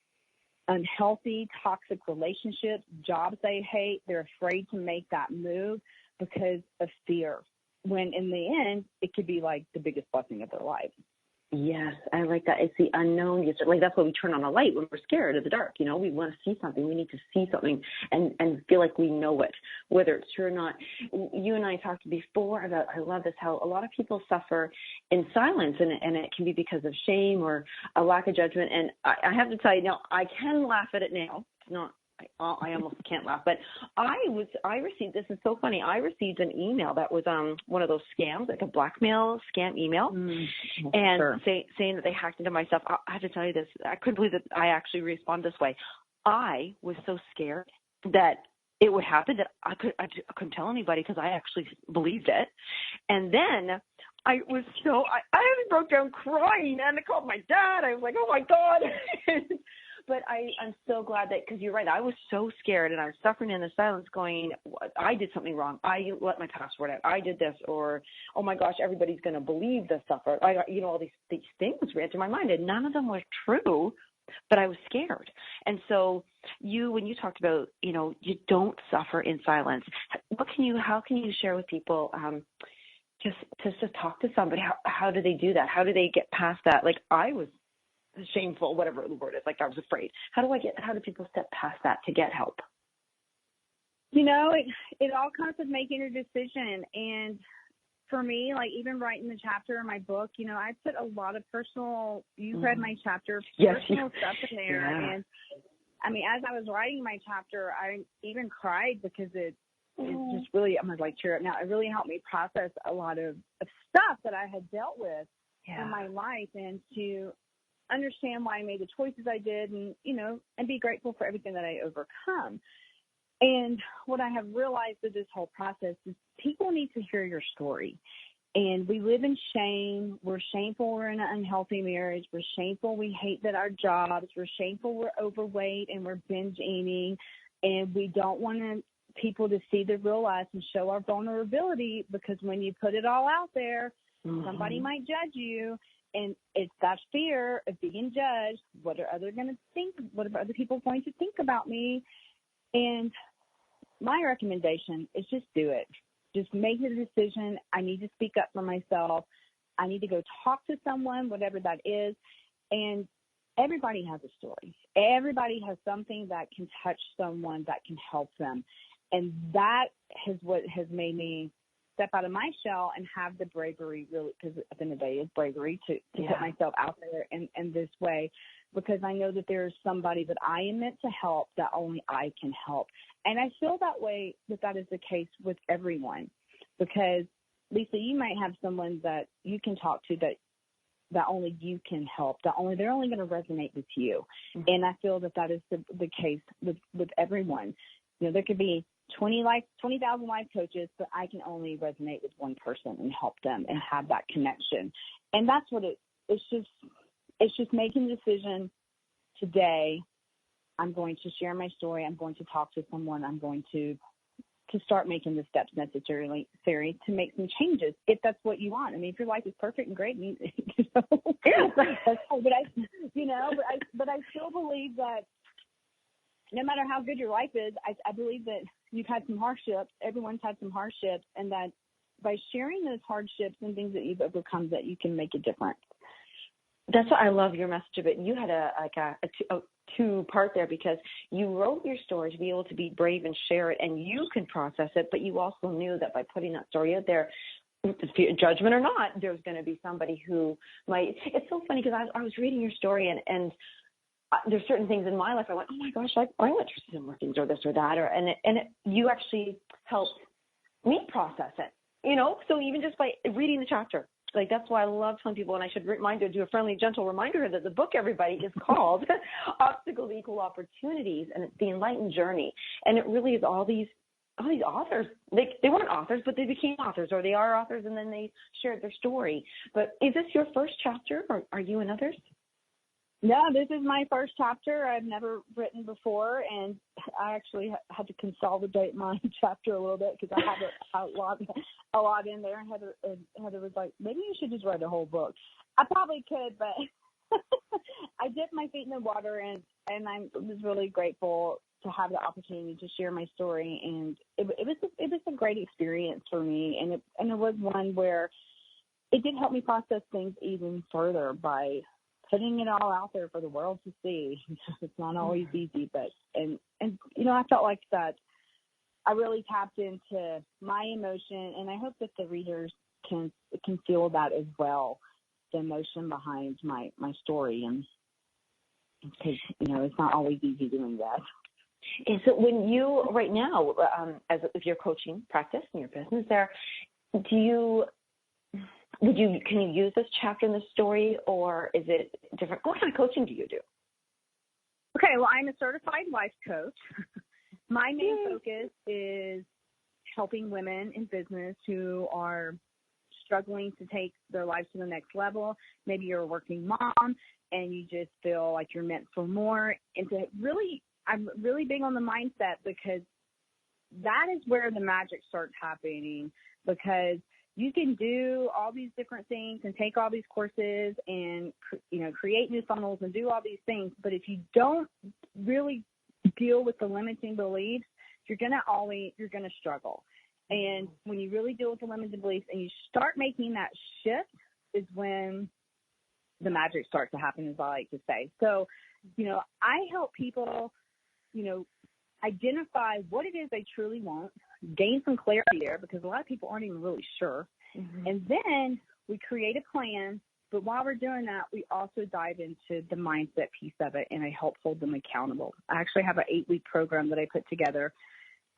unhealthy, toxic relationships, jobs they hate. They're afraid to make that move because of fear, when in the end, it could be like the biggest blessing of their life. Yes, I like that. It's the unknown. Like that's why we turn on a light when we're scared of the dark. You know, we want to see something. We need to see something and feel like we know it, whether it's true or not. You and I talked before about, I love this, how a lot of people suffer in silence, and it can be because of shame or a lack of judgment. And I have to tell you now, I can laugh at it now. It's not, I almost can't laugh, but I received, this is so funny, I received an email that was one of those scams, like a blackmail scam email, and saying that they hacked into my stuff. I have to tell you this, I couldn't believe that I actually responded this way. I was so scared that it would happen that I couldn't tell anybody because I actually believed it. And then I broke down crying, and I called my dad. I was like, oh my God. But I'm so glad that, because you're right, I was so scared and I was suffering in the silence going, I did something wrong. I let my password out. I did this, or, oh my gosh, everybody's going to believe this stuff. Or, all these things ran through my mind, and none of them were true, but I was scared. And so when you talked about, you don't suffer in silence, how can you share with people, just to talk to somebody? How do they do that? How do they get past that? Like I was shameful, whatever the word is, like I was afraid. How do people step past that to get help? It all comes with making a decision. And for me, like even writing the chapter in my book, I put a lot of personal, you've read my chapter, personal stuff in there. Yeah. And I mean, as I was writing my chapter, I even cried because it just really, I'm like, cheer up now. It really helped me process a lot of stuff that I had dealt with in my life, and to understand why I made the choices I did, and, and be grateful for everything that I overcome. And what I have realized through this whole process is people need to hear your story. And we live in shame. We're shameful we're in an unhealthy marriage. We're shameful we hate that our jobs. We're shameful we're overweight and we're binge eating. And we don't want people to see the real us and show our vulnerability, because when you put it all out there, somebody might judge you. And it's that fear of being judged. What are others going to think? What are other people going to think about me? And my recommendation is just do it. Just make the decision. I need to speak up for myself. I need to go talk to someone, whatever that is. And everybody has a story. Everybody has something that can touch someone, that can help them. And that is what has made me step out of my shell and have the bravery, really, because at the end of the day, it's bravery to put myself out there in this way, because I know that there's somebody that I am meant to help that only I can help. And I feel that way, that is the case with everyone, because, Lisa, you might have someone that you can talk to that only you can help, they're only going to resonate with you. Mm-hmm. And I feel that is the case with everyone. You know, there could be 20,000 life coaches, but I can only resonate with one person and help them and have that connection. And that's what it's just making the decision today. I'm going to share my story. I'm going to talk to someone. I'm going to start making the steps necessary to make some changes, if that's what you want. I mean, if your life is perfect and great, that's cool. But I still believe that no matter how good your life is, I believe that you've had some hardships. Everyone's had some hardships, and that by sharing those hardships and things that you've overcome, that you can make a difference. That's what I love your message of it. You had a two-part there, because you wrote your story to be able to be brave and share it, and you can process it, but you also knew that by putting that story out there, judgment or not, there's going to be somebody who might. It's so funny, because I was reading your story, and there's certain things in my life I went, oh my gosh, I went through similar things, or this or that, you actually helped me process it, you know. So even just by reading the chapter, like, that's why I love telling people, and I should do a friendly, gentle reminder that the book, everybody, is called Obstacles Equal Opportunities, and it's the Enlightened Journey. And it really is all these authors. They weren't authors, but they became authors, or they are authors, and then they shared their story. But is this your first chapter, or are you in others? No, this is my first chapter. I've never written before, and I actually had to consolidate my chapter a little bit, because I had a lot in there. Heather was like, maybe you should just write a whole book. I probably could, but I dipped my feet in the water, and I was really grateful to have the opportunity to share my story. And it was a great experience for me, and it was one where it did help me process things even further by putting it all out there for the world to see. It's not always easy, but and I felt like that I really tapped into my emotion, and I hope that the readers can feel that as well, the emotion behind my story, and because it's not always easy doing that. And so when you right now, if you're coaching practice in your business, can you use this chapter in the story, or is it different? What kind of coaching do you do? Okay, well, I'm a certified life coach. My main focus is helping women in business who are struggling to take their lives to the next level. Maybe you're a working mom and you just feel like you're meant for more. And I'm really big on the mindset, because that is where the magic starts happening, because you can do all these different things and take all these courses and, create new funnels and do all these things. But if you don't really deal with the limiting beliefs, you're going to struggle. And when you really deal with the limiting beliefs and you start making that shift, is when the magic starts to happen, as I like to say. So, I help people, identify what it is they truly want, gain some clarity there, because a lot of people aren't even really sure. Mm-hmm. And then we create a plan. But while we're doing that, we also dive into the mindset piece of it, and I help hold them accountable. I actually have an 8-week program that I put together.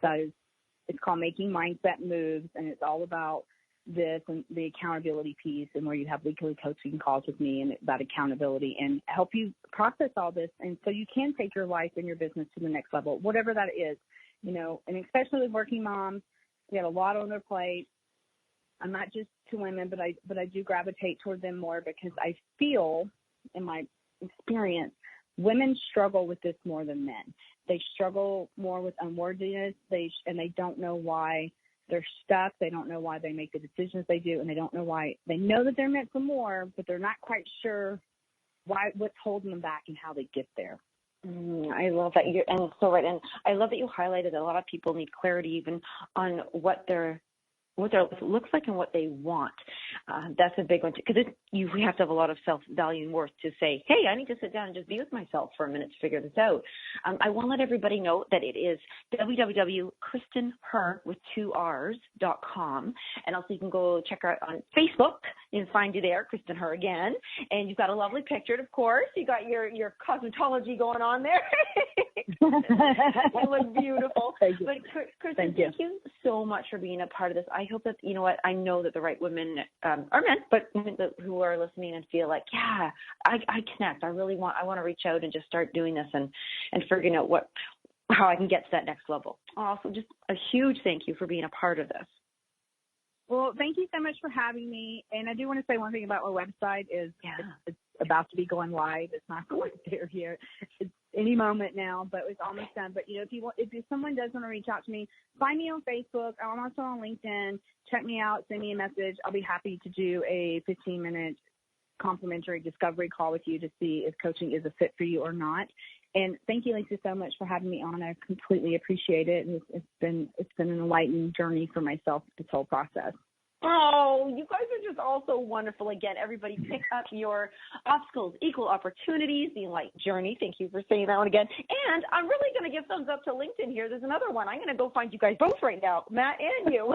It's called Making Mindset Moves, and it's all about this and the accountability piece, and where you have weekly coaching calls with me and that accountability, and help you process all this, and so you can take your life and your business to the next level, whatever that is, and especially with working moms, we have a lot on their plate. I'm not just to women, but I do gravitate toward them more, because I feel, in my experience, women struggle with this more than men. They struggle more with unworthiness, and they don't know why they're stuck. They don't know why they make the decisions they do, and they don't know why. They know that they're meant for more, but they're not quite sure what's holding them back and how they get there. I love that. And so right. And I love that you highlighted that a lot of people need clarity even on what their life looks like and what they want. That's a big one, because you have to have a lot of self-value and worth to say, hey, I need to sit down and just be with myself for a minute to figure this out. I want to let everybody know that it is www.KristinHerr with 2 R's.com. And also you can go check her out on Facebook. You can find you there, Kristin Herr again. And you've got a lovely picture, of course. You got your cosmetology going on there. You look beautiful. Thank you. But Kristin, thank you so much for being a part of this. I hope that, you know what, I know that the right women are men, but women who are listening and feel like, yeah, I connect. I want to reach out and just start doing this and figuring out how I can get to that next level. Also, just a huge thank you for being a part of this. Well, thank you so much for having me. And I do want to say one thing about my website is it's about to be going live. It's not quite there yet. It's any moment now, but it's almost done. But, you know, if someone does want to reach out to me, find me on Facebook. I'm also on LinkedIn. Check me out. Send me a message. I'll be happy to do a 15-minute complimentary discovery call with you to see if coaching is a fit for you or not. And thank you, Lisa, so much for having me on. I completely appreciate it. And it's been an enlightening journey for myself, this whole process. Oh, you guys are just all so wonderful. Again, everybody pick up your obstacles, equal opportunities, the Enlightened Journey. Thank you for saying that one again. And I'm really going to give thumbs up to LinkedIn here. There's another one. I'm going to go find you guys both right now, Matt and you.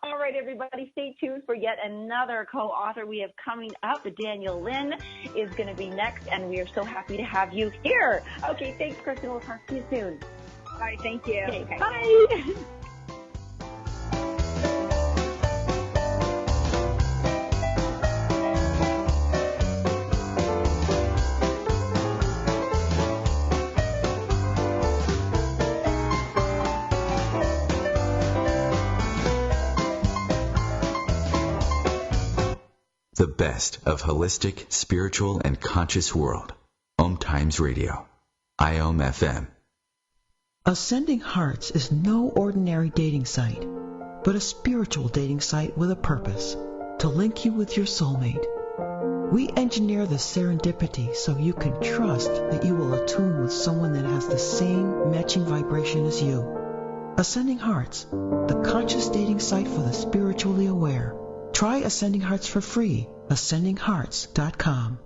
All right, everybody, stay tuned for yet another co-author we have coming up. Danielle Lynn is going to be next, and we are so happy to have you here. Okay, thanks, Kristin. We'll talk to you soon. All right, thank you. Okay, bye. The best of holistic, spiritual, and conscious world. OMTimes Radio. IOM FM. Ascending Hearts is no ordinary dating site, but a spiritual dating site with a purpose, to link you with your soulmate. We engineer the serendipity so you can trust that you will attune with someone that has the same matching vibration as you. Ascending Hearts, the conscious dating site for the spiritually aware. Try Ascending Hearts for free. AscendingHearts.com.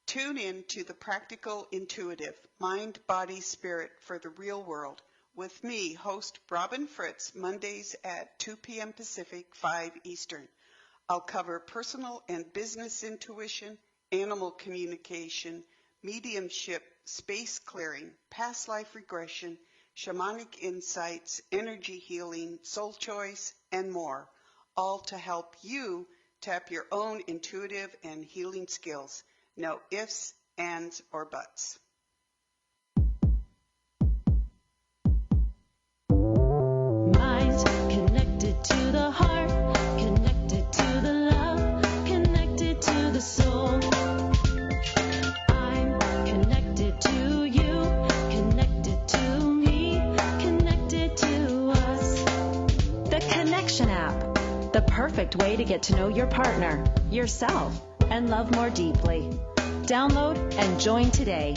Tune in to The Practical Intuitive, Mind, Body, Spirit for the Real World with me, host Robin Fritz, Mondays at 2 p.m. Pacific, 5 Eastern. I'll cover personal and business intuition, animal communication, mediumship, space clearing, past life regression, shamanic insights, energy healing, soul choice, and more, all to help you tap your own intuitive and healing skills. No ifs, ands, or buts. Mind connected to the heart, connected to the love, connected to the soul. I'm connected to you, connected to me, connected to us. The Connection app. The perfect way to get to know your partner, yourself, and love more deeply. Download and join today.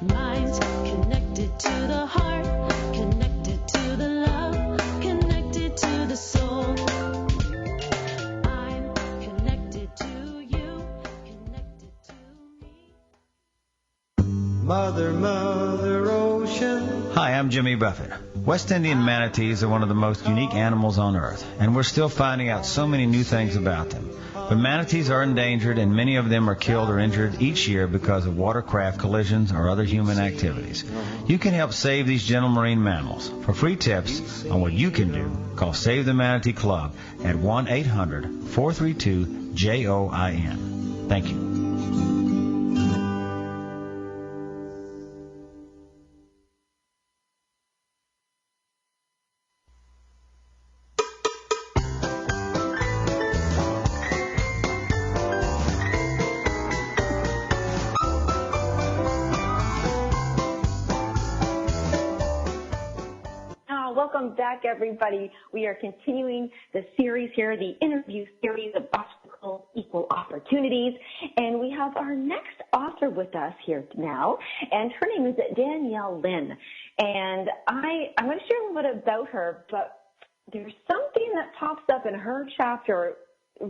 Mind connected to the heart, connected to the love, connected to the soul. I'm connected to you, connected to me. Mother, Mother Ocean. Hi, I'm Jimmy Buffett. West Indian manatees are one of the most unique animals on Earth, and we're still finding out so many new things about them. But manatees are endangered, and many of them are killed or injured each year because of watercraft collisions or other human activities. You can help save these gentle marine mammals. For free tips on what you can do, call Save the Manatee Club at 1-800-432-JOIN. Thank you. Welcome back, everybody. We are continuing the series here, the interview series of Obstacles, Equal Opportunities. And we have our next author with us here now, and her name is Danielle Lynn. And I'm going to share a little bit about her, but there's something that pops up in her chapter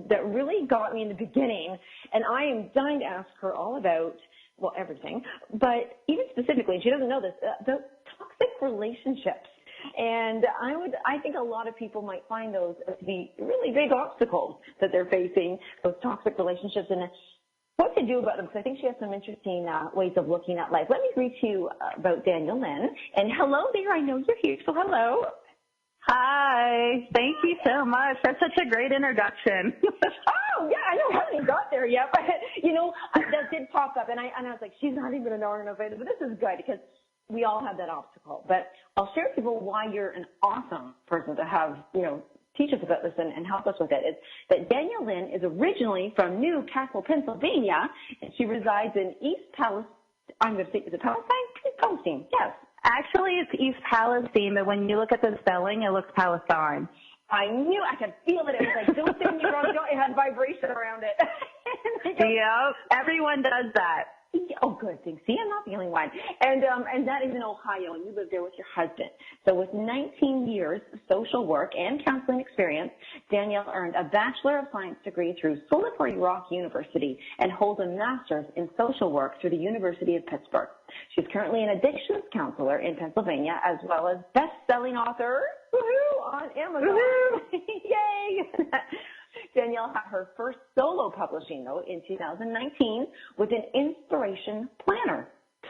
that really got me in the beginning, and I am dying to ask her all about, well, everything, but even specifically, and she doesn't know this, the toxic relationships. And I think a lot of people might find those to be really big obstacles that they're facing, those toxic relationships, and what to do about them, because I think she has some interesting ways of looking at life. Let me read to you about Danielle Lynn. And hello there, I know you're here, so hello. Hi. Thank you so much. That's such a great introduction. Oh, yeah, I know. I haven't even got there yet, but, that did pop up, and I was like, she's not even an innovator, but this is good because we all have that obstacle. But I'll share with people why you're an awesome person to have, teach us about this and help us with it. It's that Danielle Lynn is originally from New Castle, Pennsylvania, and she resides in East Palestine. I'm going to say, is it Palestine? Palestine, yes. Actually, it's East Palestine, but when you look at the spelling, it looks Palestine. I knew, I could feel it. It was like, don't say me wrong. It had vibration around it. Yep, everyone does that. Oh, good thing. See, I'm not the only one. And that is in Ohio, and you live there with your husband. So with 19 years of social work and counseling experience, Danielle earned a Bachelor of Science degree through Slippery Rock University and holds a Master's in social work through the University of Pittsburgh. She's currently an addictions counselor in Pennsylvania, as well as best-selling author, woohoo, on Amazon. Woohoo! Yay! Danielle had her first solo publishing, though, in 2019 with an inspiration planner.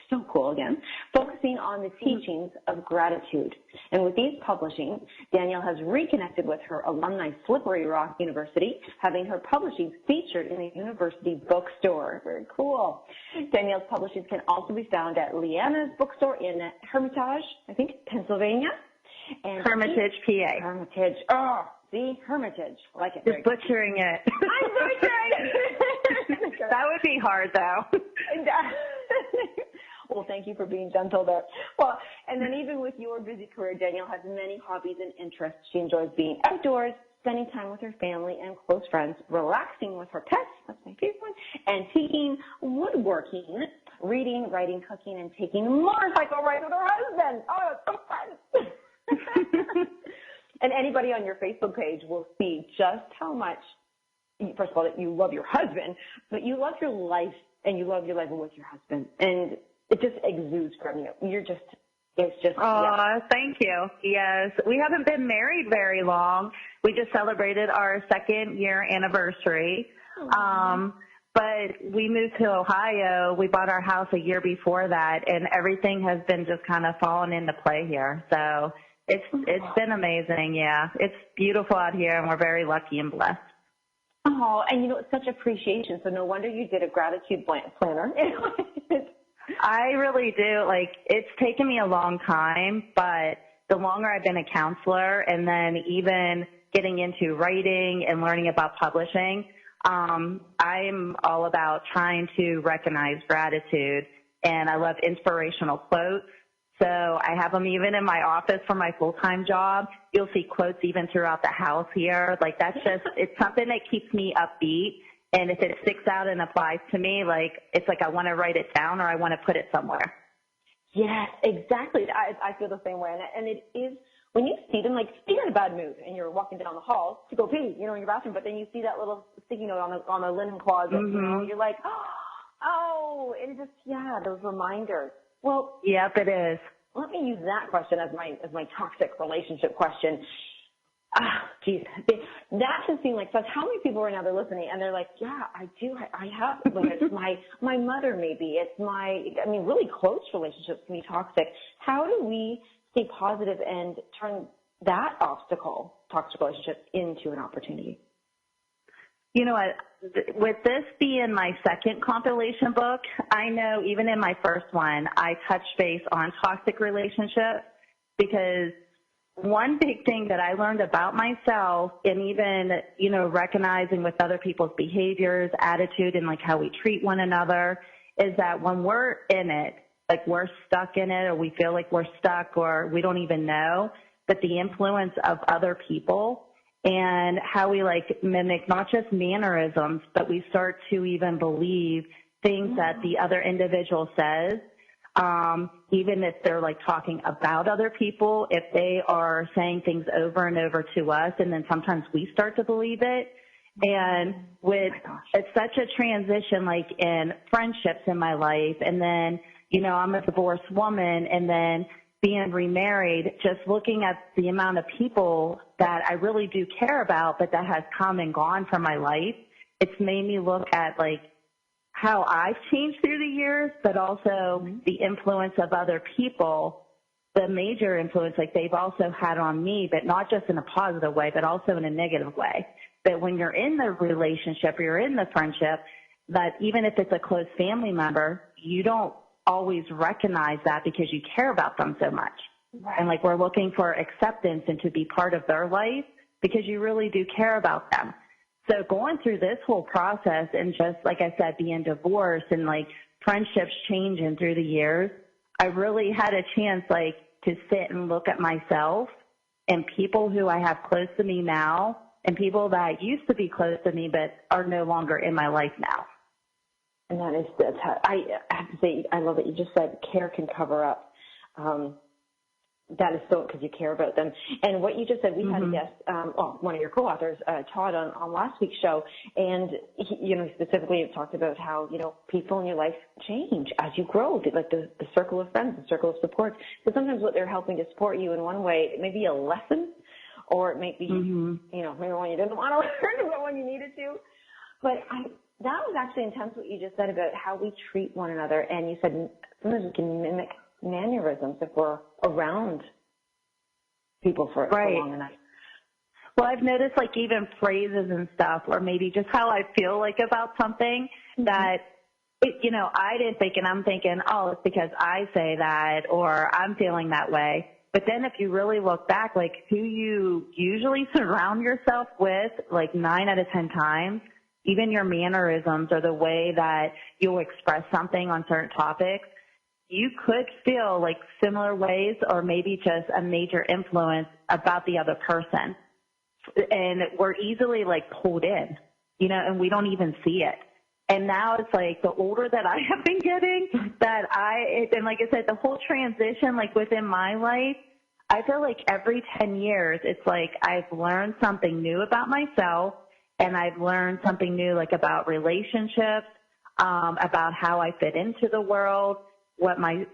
So cool again, focusing on the teachings of gratitude. And with these publishings, Danielle has reconnected with her alumni Slippery Rock University, having her publishing featured in the university bookstore. Very cool. Danielle's publishings can also be found at Leanna's bookstore in Hermitage, I think, Pennsylvania. And Hermitage, PA. Hermitage. Oh, see, Hermitage. I like it. Just butchering it. I'm butchering. That would be hard, though. Well, thank you for being gentle there. Well, and then even with your busy career, Danielle has many hobbies and interests. She enjoys being outdoors, spending time with her family and close friends, relaxing with her pets, that's my favorite one, antiquing, woodworking, reading, writing, cooking, and taking a motorcycle ride with her husband. Oh, it's so fun. And anybody on your Facebook page will see just how much, first of all, that you love your husband, but you love your life, and you love your life with your husband. And it just exudes from you. It's just. Oh, yeah. Thank you. Yes. We haven't been married very long. We just celebrated our 2nd year anniversary. But we moved to Ohio. We bought our house a year before that, and everything has been just kind of fallen into play here. So it's been amazing. Yeah. It's beautiful out here, and we're very lucky and blessed. Oh, and it's such appreciation. So no wonder you did a gratitude planner. I really do. It's taken me a long time, but the longer I've been a counselor and then even getting into writing and learning about publishing, I'm all about trying to recognize gratitude, and I love inspirational quotes. So I have them even in my office for my full-time job. You'll see quotes even throughout the house here. It's something that keeps me upbeat. And if it sticks out and applies to me, it's like I want to write it down or I want to put it somewhere. Yes, exactly. I feel the same way. And it is, when you see them, you're in a bad mood and you're walking down the hall to go pee, in your bathroom, but then you see that little sticky note on the linen closet, you're like, oh, and those reminders. Well, yep, it is. Let me use that question as my toxic relationship question. Geez, that can seem like such. How many people right now they're listening and they're like, yeah, I do. I have. It's my mother, maybe. It's really close relationships can be toxic. How do we stay positive and turn that toxic relationship, into an opportunity? You know what? With this being my 2nd compilation book, I know even in my first one, I touched base on toxic relationships because one big thing that I learned about myself and even, recognizing with other people's behaviors, attitude, and how we treat one another is that when we're in it, we're stuck in it or we feel like we're stuck or we don't even know, but the influence of other people and how we mimic not just mannerisms, but we start to even believe things that the other individual says. Even if they're like talking about other people, if they are saying things over and over to us, and then sometimes we start to believe it. And it's such a transition, like in friendships in my life. And then, you know, I'm a divorced woman, and then being remarried, just looking at the amount of people that I really do care about, but that has come and gone from my life, it's made me look at like how I've changed through the years, but also the influence of other people, the major influence like they've also had on me, but not just in a positive way, but also in a negative way. That when you're in the relationship or you're in the friendship, that even if it's a close family member, you don't always recognize that because you care about them so much. Right. And like we're looking for acceptance and to be part of their life because you really do care about them. So going through this whole process and just, like I said, being divorced and like friendships changing through the years, I really had a chance like to sit and look at myself and people who I have close to me now and people that used to be close to me but are no longer in my life now. And that's how, I have to say, I love that you just said care can cover up. That is so, because you care about them. And what you just said, we had a guest, one of your co-authors, Todd, on last week's show, and he, you know, specifically it talked about how, you know, people in your life change as you grow, like the circle of friends, the circle of support. So sometimes what they're helping to support you in one way, it may be a lesson, or it may be, you know, maybe one you didn't want to learn, but one you needed to. But that was actually intense what you just said about how we treat one another. And you said sometimes we can mimic mannerisms if we're around people for long enough. Well, I've noticed like even phrases and stuff, or maybe just how I feel like about something that, you know, I didn't think, and I'm thinking, oh, it's because I say that, or I'm feeling that way. But then if you really look back, like who you usually surround yourself with, like 9 out of 10 times, even your mannerisms or the way that you'll express something on certain topics, you could feel like similar ways or maybe just a major influence about the other person. And we're easily like pulled in, you know, and we don't even see it. And now it's like the older that I have been getting and like I said, the whole transition, like within my life, I feel like every 10 years, it's like I've learned something new about myself, and I've learned something new like about relationships, about how I fit into the world, what my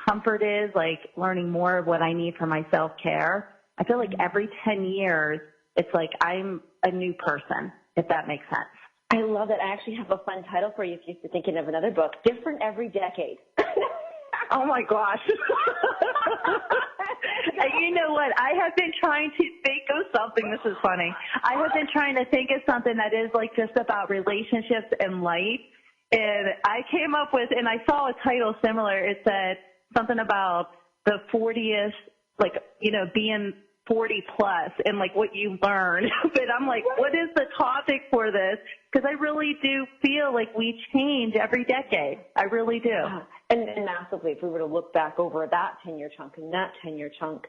comfort is, like learning more of what I need for my self-care. I feel like every 10 years, it's like I'm a new person, if that makes sense. I love that. I actually have a fun title for you if you're thinking of another book, Different Every Decade. Oh, my gosh. You know what? I have been trying to think of something. This is funny. I have been trying to think of something that is like just about relationships and life. And I came up with, and I saw a title similar. It said something about the 40th, like, you know, being 40 plus and like what you learn. But I'm like, what is the topic for this? Because I really do feel like we change every decade. I really do. And massively, if we were to look back over that 10-year chunk and that 10-year chunk.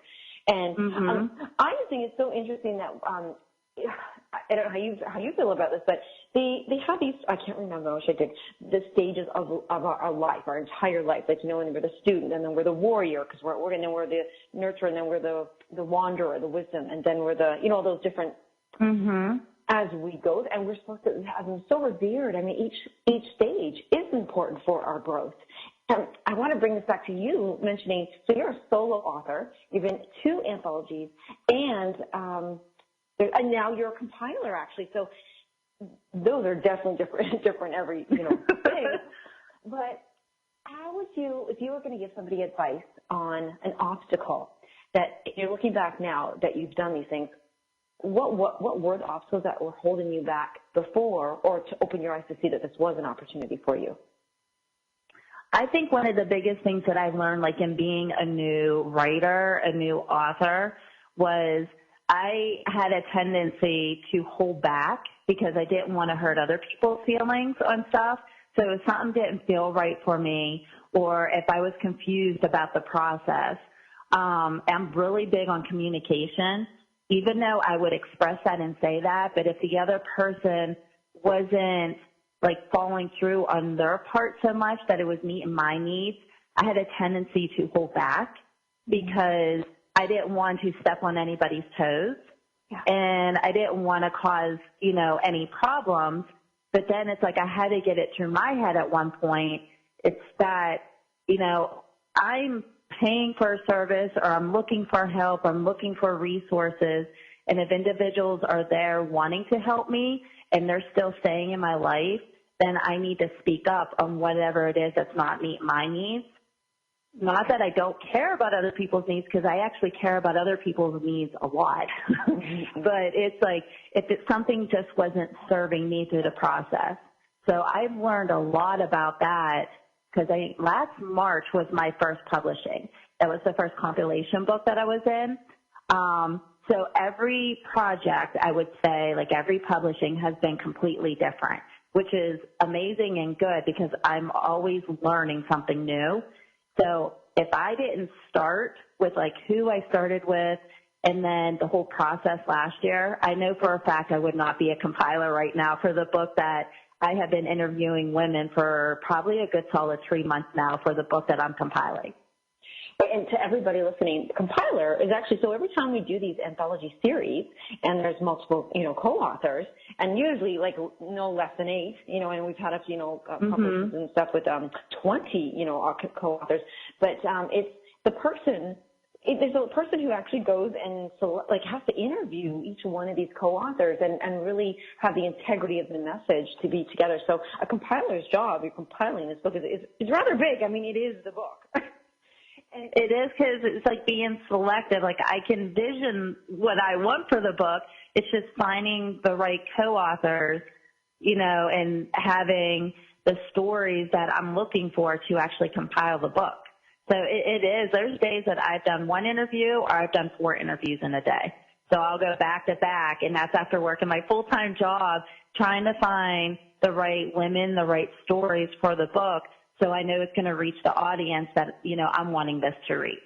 And I just think it's so interesting that, I don't know how you feel about this, but they have these, I can't remember, I wish I did, the stages of our life, our entire life. Like, you know, when we're the student, and then we're the warrior, because we're the nurturer, and then we're the wanderer, the wisdom, and then we're the, you know, those different, as we go, and we're supposed to have them so revered. I mean, each stage is important for our growth. And I want to bring this back to you, mentioning, so you're a solo author, you've been 2 anthologies, and now you're a compiler, actually. So those are definitely different every, you know, thing. But how would you, if you were going to give somebody advice on an obstacle that you're looking back now that you've done these things, what were the obstacles that were holding you back before, or to open your eyes to see that this was an opportunity for you? I think one of the biggest things that I've learned, like in being a new writer, a new author, was I had a tendency to hold back because I didn't want to hurt other people's feelings on stuff. So if something didn't feel right for me, or if I was confused about the process, I'm really big on communication, even though I would express that and say that. But if the other person wasn't like following through on their part so much that it was meeting my needs, I had a tendency to hold back because I didn't want to step on anybody's toes. Yeah. And I didn't want to cause, any problems. But then it's like I had to get it through my head at one point. It's that, I'm paying for a service or I'm looking for help, I'm looking for resources. And if individuals are there wanting to help me and they're still staying in my life, then I need to speak up on whatever it is that's not meet my needs. Not that I don't care about other people's needs, because I actually care about other people's needs a lot. But it's like if something just wasn't serving me through the process. So I've learned a lot about that, because last March was my first publishing. That was the first compilation book that I was in. So every project, I would say, like every publishing has been completely different, which is amazing and good because I'm always learning something new. So if I didn't start with like who I started with and then the whole process last year, I know for a fact I would not be a compiler right now for the book that I have been interviewing women for probably a good solid 3 months now for the book that I'm compiling. And to everybody listening, compiler is actually, so every time we do these anthology series and there's multiple, co-authors, and usually like no less than 8, and we've had publishers and stuff with 20, co-authors, but it's the person, there's a person who actually goes and has to interview each one of these co-authors and really have the integrity of the message to be together. So a compiler's job, you're compiling this book, is rather big. I mean, it is the book. It is, because it's like being selective. Like I can vision what I want for the book. It's just finding the right co-authors, and having the stories that I'm looking for to actually compile the book. So it is. There's days that I've done 1 interview or I've done 4 interviews in a day. So I'll go back to back, and that's after working my full-time job, trying to find the right women, the right stories for the book. So I know it's going to reach the audience that, I'm wanting this to reach.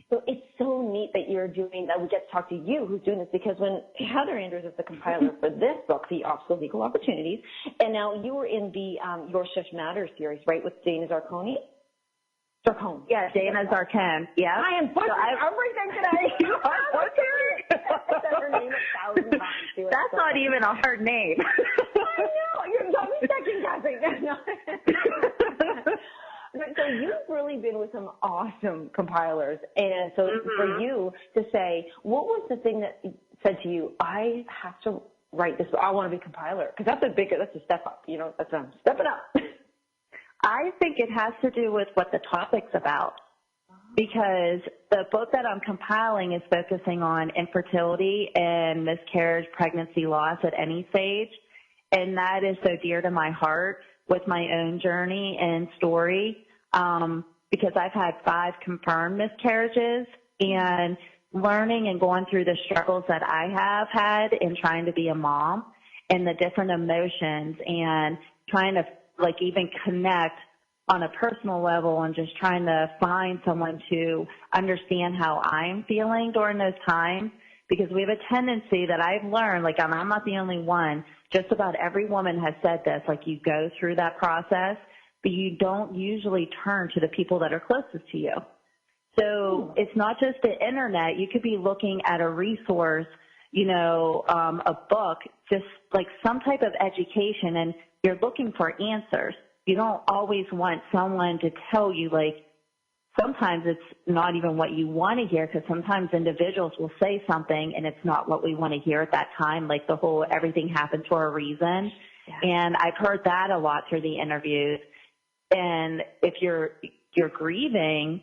So it's so neat that you're doing that. We get to talk to you who's doing this, because when Heather Andrews is the compiler for this book, The Obstacles, Equal Opportunities, and now you were in the Your Shift Matters series, right, with Dana Zarcone? Yeah, Dana Zarcone. Yeah. I am butchering everything today. You are butchering. I said her name 1,000 times. That's not even a hard name. I know. You're second guessing. So you've really been with some awesome compilers. And so for you to say, what was the thing that said to you, I have to write this, I want to be a compiler? Because that's a step up. That's stepping up. I think it has to do with what the topic's about, because the book that I'm compiling is focusing on infertility and miscarriage, pregnancy loss at any stage, and that is so dear to my heart with my own journey and story, because I've had 5 confirmed miscarriages, and learning and going through the struggles that I have had in trying to be a mom and the different emotions and trying to even connect on a personal level and just trying to find someone to understand how I'm feeling during those times, because we have a tendency that I've learned, I'm not the only one, just about every woman has said this, you go through that process, but you don't usually turn to the people that are closest to you. So it's not just the internet. You could be looking at a resource, a book, just some type of education, and you're looking for answers. You don't always want someone to tell you, sometimes it's not even what you want to hear, because sometimes individuals will say something and it's not what we want to hear at that time, the whole everything happened for a reason. Yeah. And I've heard that a lot through the interviews. And if you're grieving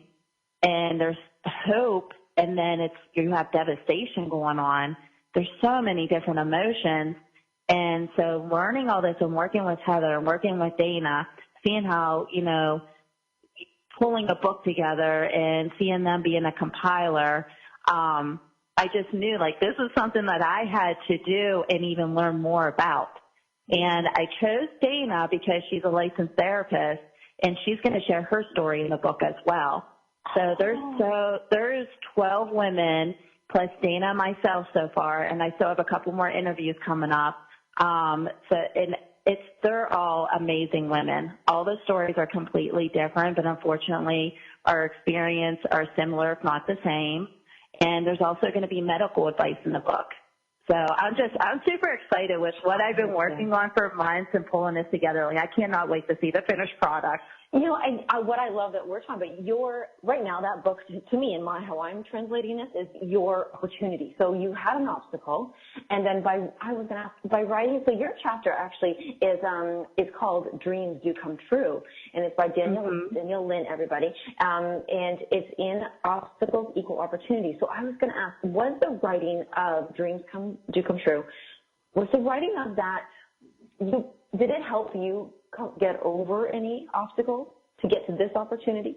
and there's hope, and then you have devastation going on, there's so many different emotions. And so learning all this and working with Heather and working with Dana, seeing how, pulling a book together and seeing them being a compiler, I just knew this is something that I had to do and even learn more about. And I chose Dana because she's a licensed therapist, and she's going to share her story in the book as well. So there's 12 women plus Dana and myself so far, and I still have a couple more interviews coming up. And they're all amazing women. All the stories are completely different, but unfortunately our experience are similar, if not the same. And there's also going to be medical advice in the book. So I'm super excited with what I've been working on for months and pulling this together. Like, I cannot wait to see the finished product. You know, what I love that we're talking about, right now that book, to me, in how I'm translating this, is your opportunity. So you had an obstacle, and then by writing, so your chapter actually is called Dreams Do Come True, and it's by Danielle Lynn, everybody, and it's in Obstacles Equal Opportunity. So I was going to ask, was the writing of Dreams Do Come True, was the writing of that, did it help you get over any obstacles to get to this opportunity?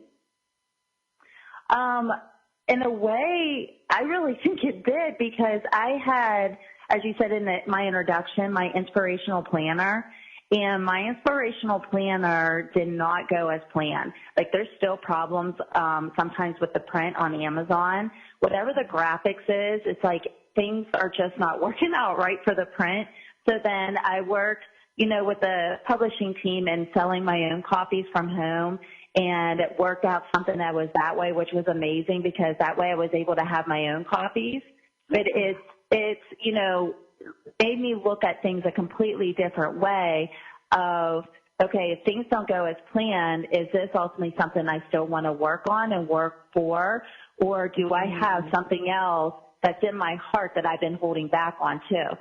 In a way, I really think it did, because I had, as you said in my introduction, my inspirational planner, and my inspirational planner did not go as planned. Like, there's still problems sometimes with the print on Amazon. Whatever the graphics is, it's like things are just not working out right for the print. So then I worked, with the publishing team and selling my own copies from home, and it worked out something that was that way, which was amazing, because that way I was able to have my own copies. But it's made me look at things a completely different way of, okay, if things don't go as planned, is this ultimately something I still want to work on and work for, or do I have something else that's in my heart that I've been holding back on too?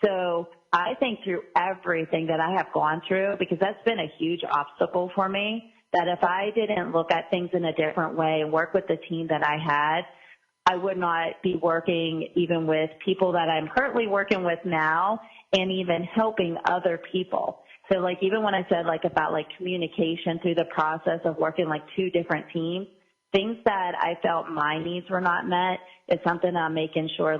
So I think through everything that I have gone through, because that's been a huge obstacle for me, that if I didn't look at things in a different way and work with the team that I had, I would not be working even with people that I'm currently working with now, and even helping other people. So like, even when I said about communication through the process of working two different teams, things that I felt my needs were not met is something I'm making sure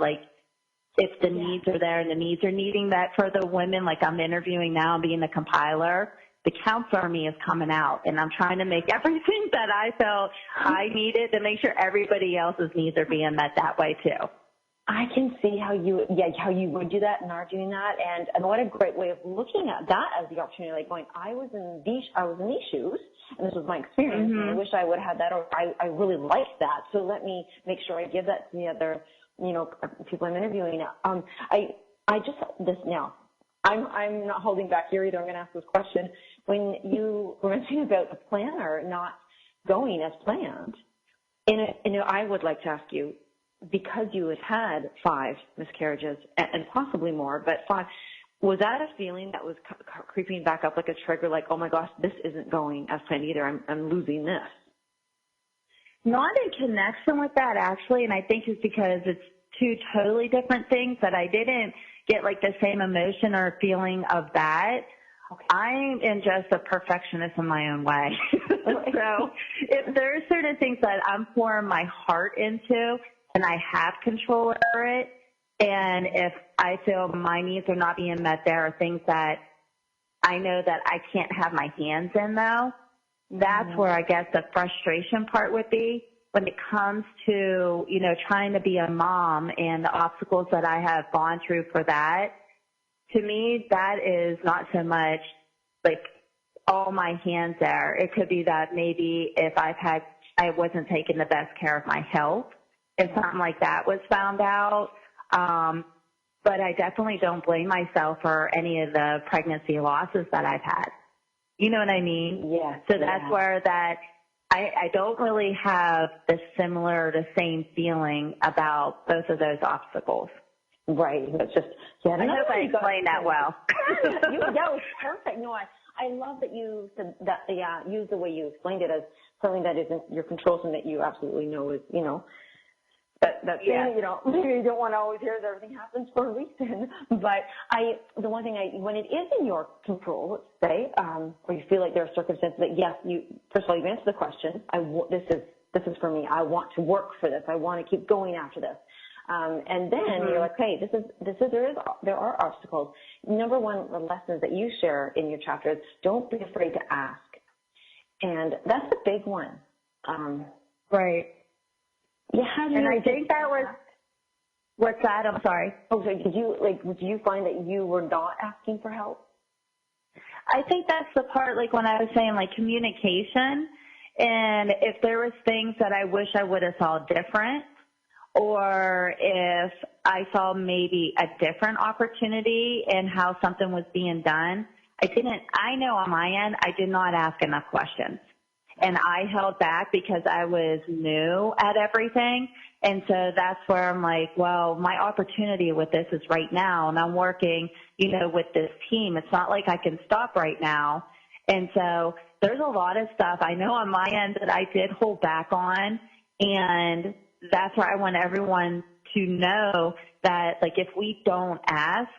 if the needs are there and the needs are needing that for the women, like I'm interviewing now and being the compiler, the counselor in me is coming out, and I'm trying to make everything that I felt I needed to make sure everybody else's needs are being met that way too. I can see how you would do that and are doing that, and what a great way of looking at that as the opportunity, like going, I was in these shoes, and this was my experience, and I wish I would have had that, or I really liked that, so let me make sure I give that to the other people I'm interviewing. I just this now. I'm not holding back here either. I'm going to ask this question. When you were mentioning about the planner not going as planned, and I would like to ask you, because you had 5 miscarriages and possibly more, but 5, was that a feeling that was creeping back up like a trigger, like, oh my gosh, this isn't going as planned either. I'm losing this. Not in connection with that, actually, and I think it's because it's 2 totally different things that I didn't get the same emotion or feeling of that. Okay. I am just a perfectionist in my own way. So if there are certain things that I'm pouring my heart into and I have control over it, and if I feel my needs are not being met, there are things that I know that I can't have my hands in, though. That's where I guess the frustration part would be when it comes to, trying to be a mom and the obstacles that I have gone through for that. To me, that is not so much all my hands there. It could be that maybe if I wasn't taking the best care of my health, if something like that was found out. But I definitely don't blame myself for any of the pregnancy losses that I've had. You know what I mean? Yeah. So that's where I don't really have the same feeling about both of those obstacles. Right. It's just, I hope I explained that well. That was perfect. No, I love that you said that, use the way you explained it as something that isn't your control, something that you absolutely know is, that thing, maybe you don't want to always hear that everything happens for a reason. But the one thing when it is in your control, let's say, or you feel like there are circumstances that, yes, first of all, you've answered the question. This is for me. I want to work for this. I want to keep going after this. And then you're like, hey, there are obstacles. Number one, the lessons that you share in your chapter is don't be afraid to ask. And that's a big one. Right. Yeah, and I think that was, what's that? I'm sorry. Oh, so did you find that you were not asking for help? I think that's the part, like when I was saying, like communication, and if there was things that I wish I would have saw different, or if I saw maybe a different opportunity in how something was being done, I know on my end, I did not ask enough questions. And I held back because I was new at everything. And so that's where I'm like, well, my opportunity with this is right now. And I'm working, with this team. It's not like I can stop right now. And so there's a lot of stuff I know on my end that I did hold back on. And that's where I want everyone to know that, like, if we don't ask,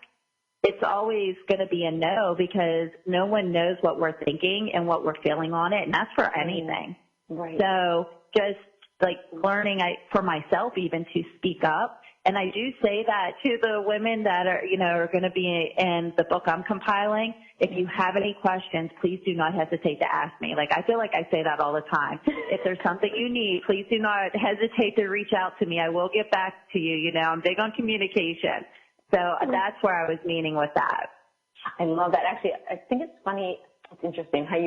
it's always going to be a no, because no one knows what we're thinking and what we're feeling on it, and that's for anything. Right. So just like learning for myself even to speak up. And I do say that to the women that are going to be in the book I'm compiling. If you have any questions, please do not hesitate to ask me. Like, I feel like I say that all the time. If there's something you need, please do not hesitate to reach out to me. I will get back to you. I'm big on communication. So that's where I was meaning with that. I love that. Actually, I think it's funny. It's interesting how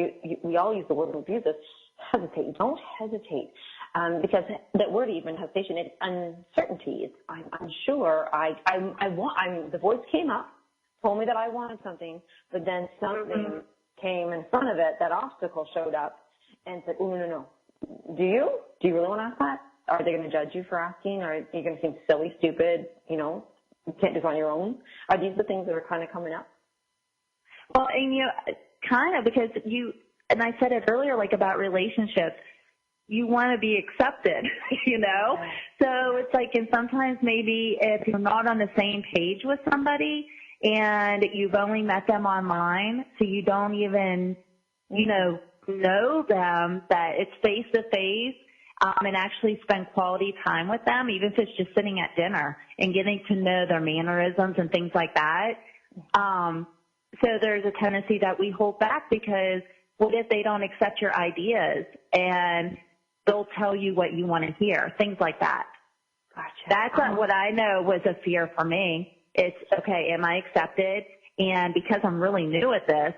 we all use the word, abuse this. Hesitate. Don't hesitate. Because that word, even hesitation, it's uncertainty. It's, I'm unsure. The voice came up, told me that I wanted something, but then something came in front of it. That obstacle showed up and said, "Oh, no. Do you really want to ask that? Are they going to judge you for asking? Or are you going to seem silly, stupid? You can't do it on your own?" Are these the things that are kind of coming up? Well, and kind of, because and I said it earlier, like about relationships, you want to be accepted, So it's like, and sometimes maybe if you're not on the same page with somebody and you've only met them online, so you don't even, know them, that it's face to face. And actually spend quality time with them, even if it's just sitting at dinner and getting to know their mannerisms and things like that. So there's a tendency that we hold back, because what if they don't accept your ideas and they'll tell you what you want to hear, things like that. Gotcha. That's what I know was a fear for me. It's, okay, am I accepted? And because I'm really new at this,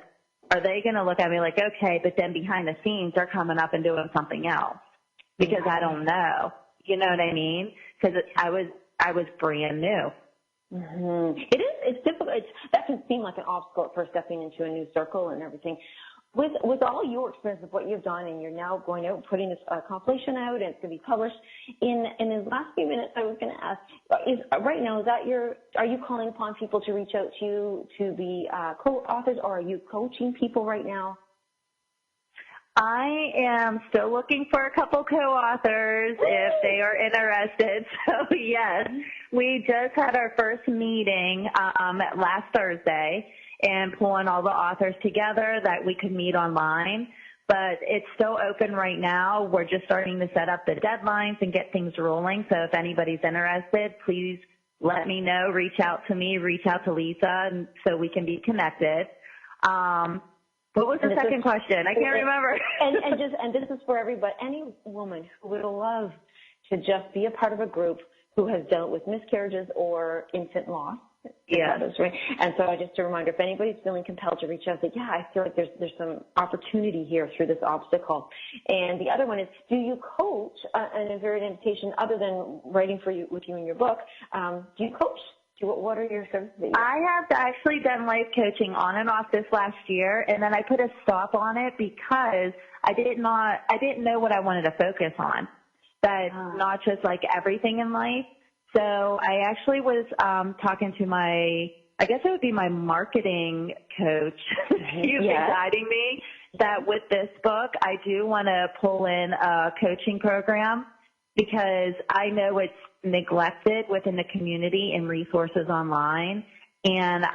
are they going to look at me like, okay, but then behind the scenes they're coming up and doing something else? Because I don't know. You know what I mean? Because I was brand new. Mm-hmm. It's difficult. That can seem like an obstacle at first, stepping into a new circle and everything. With all your experience of what you've done, and you're now going out, putting this compilation out, and it's going to be published. In the last few minutes, I was going to ask, right now, are you calling upon people to reach out to you to be co-authors, or are you coaching people right now? I am still looking for a couple co-authors if they are interested. So yes, we just had our first meeting last Thursday, and pulling all the authors together that we could meet online. But it's still open right now. We're just starting to set up the deadlines and get things rolling. So if anybody's interested, please let me know. Reach out to me. Reach out to Lisa, and so we can be connected. What was the second question? I can't remember. And this is for everybody, any woman who would love to just be a part of a group who has dealt with miscarriages or infant loss. Yeah. Right. And so just a reminder, if anybody's feeling compelled to reach out, say, yeah, I feel like there's some opportunity here through this obstacle. And the other one is, do you coach, and a very invitation, other than writing with you in your book, do you coach? What are your services? I have actually done life coaching on and off this last year, and then I put a stop on it because I didn't know what I wanted to focus on. But not just like everything in life. So I actually was talking to I guess it would be my marketing coach. He's been guiding me that with this book, I do want to pull in a coaching program, because I know it's neglected within the community and resources online. And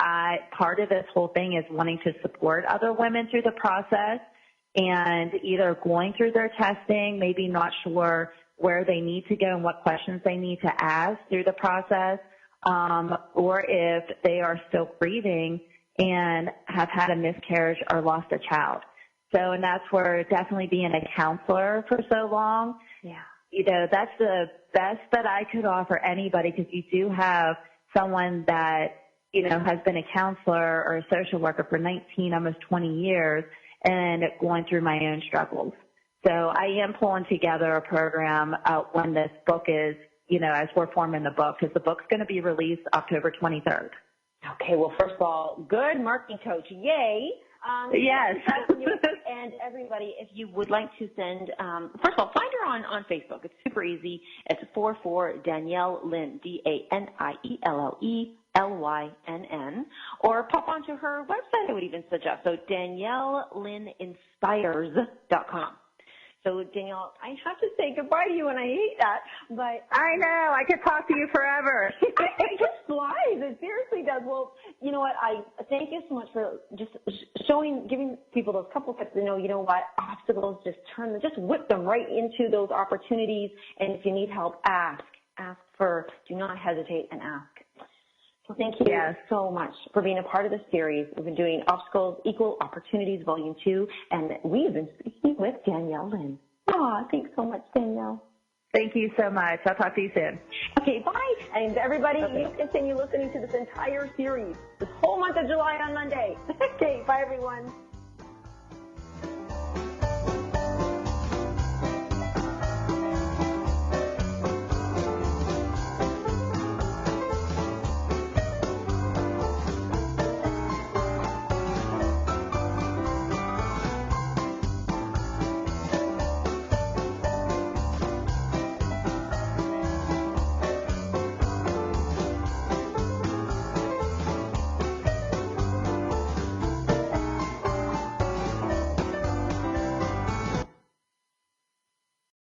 part of this whole thing is wanting to support other women through the process, and either going through their testing, maybe not sure where they need to go and what questions they need to ask through the process, or if they are still grieving and have had a miscarriage or lost a child. So, and that's where definitely being a counselor for so long, that's the best that I could offer anybody, because you do have someone that has been a counselor or a social worker for 19, almost 20 years and going through my own struggles. So I am pulling together a program when this book is, as we're forming the book, because the book's going to be released October 23rd. Okay, well, first of all, good marketing coach. Yay. Yes. And everybody, if you would like to send, first of all, find her on Facebook. It's super easy. It's 44 Danielle Lynn, DanielleLynn, or pop onto her website, I would even suggest. So DanielleLynnInspires.com. So, Danielle, I have to say goodbye to you, and I hate that, but I know. I could talk to you forever. It just flies. It seriously does. Well, you know what? I thank you so much for just giving people those couple tips to know, obstacles, just whip them right into those opportunities. And if you need help, ask first. Do not hesitate and ask. So thank you so much for being a part of this series. We've been doing Obstacles, Equal Opportunities, Volume 2, and we've been speaking with Danielle Lynn. Thanks so much, Danielle. Thank you so much. I'll talk to you soon. Okay, bye. And everybody, you continue listening to this entire series, this whole month of July on Monday. Okay, bye, everyone.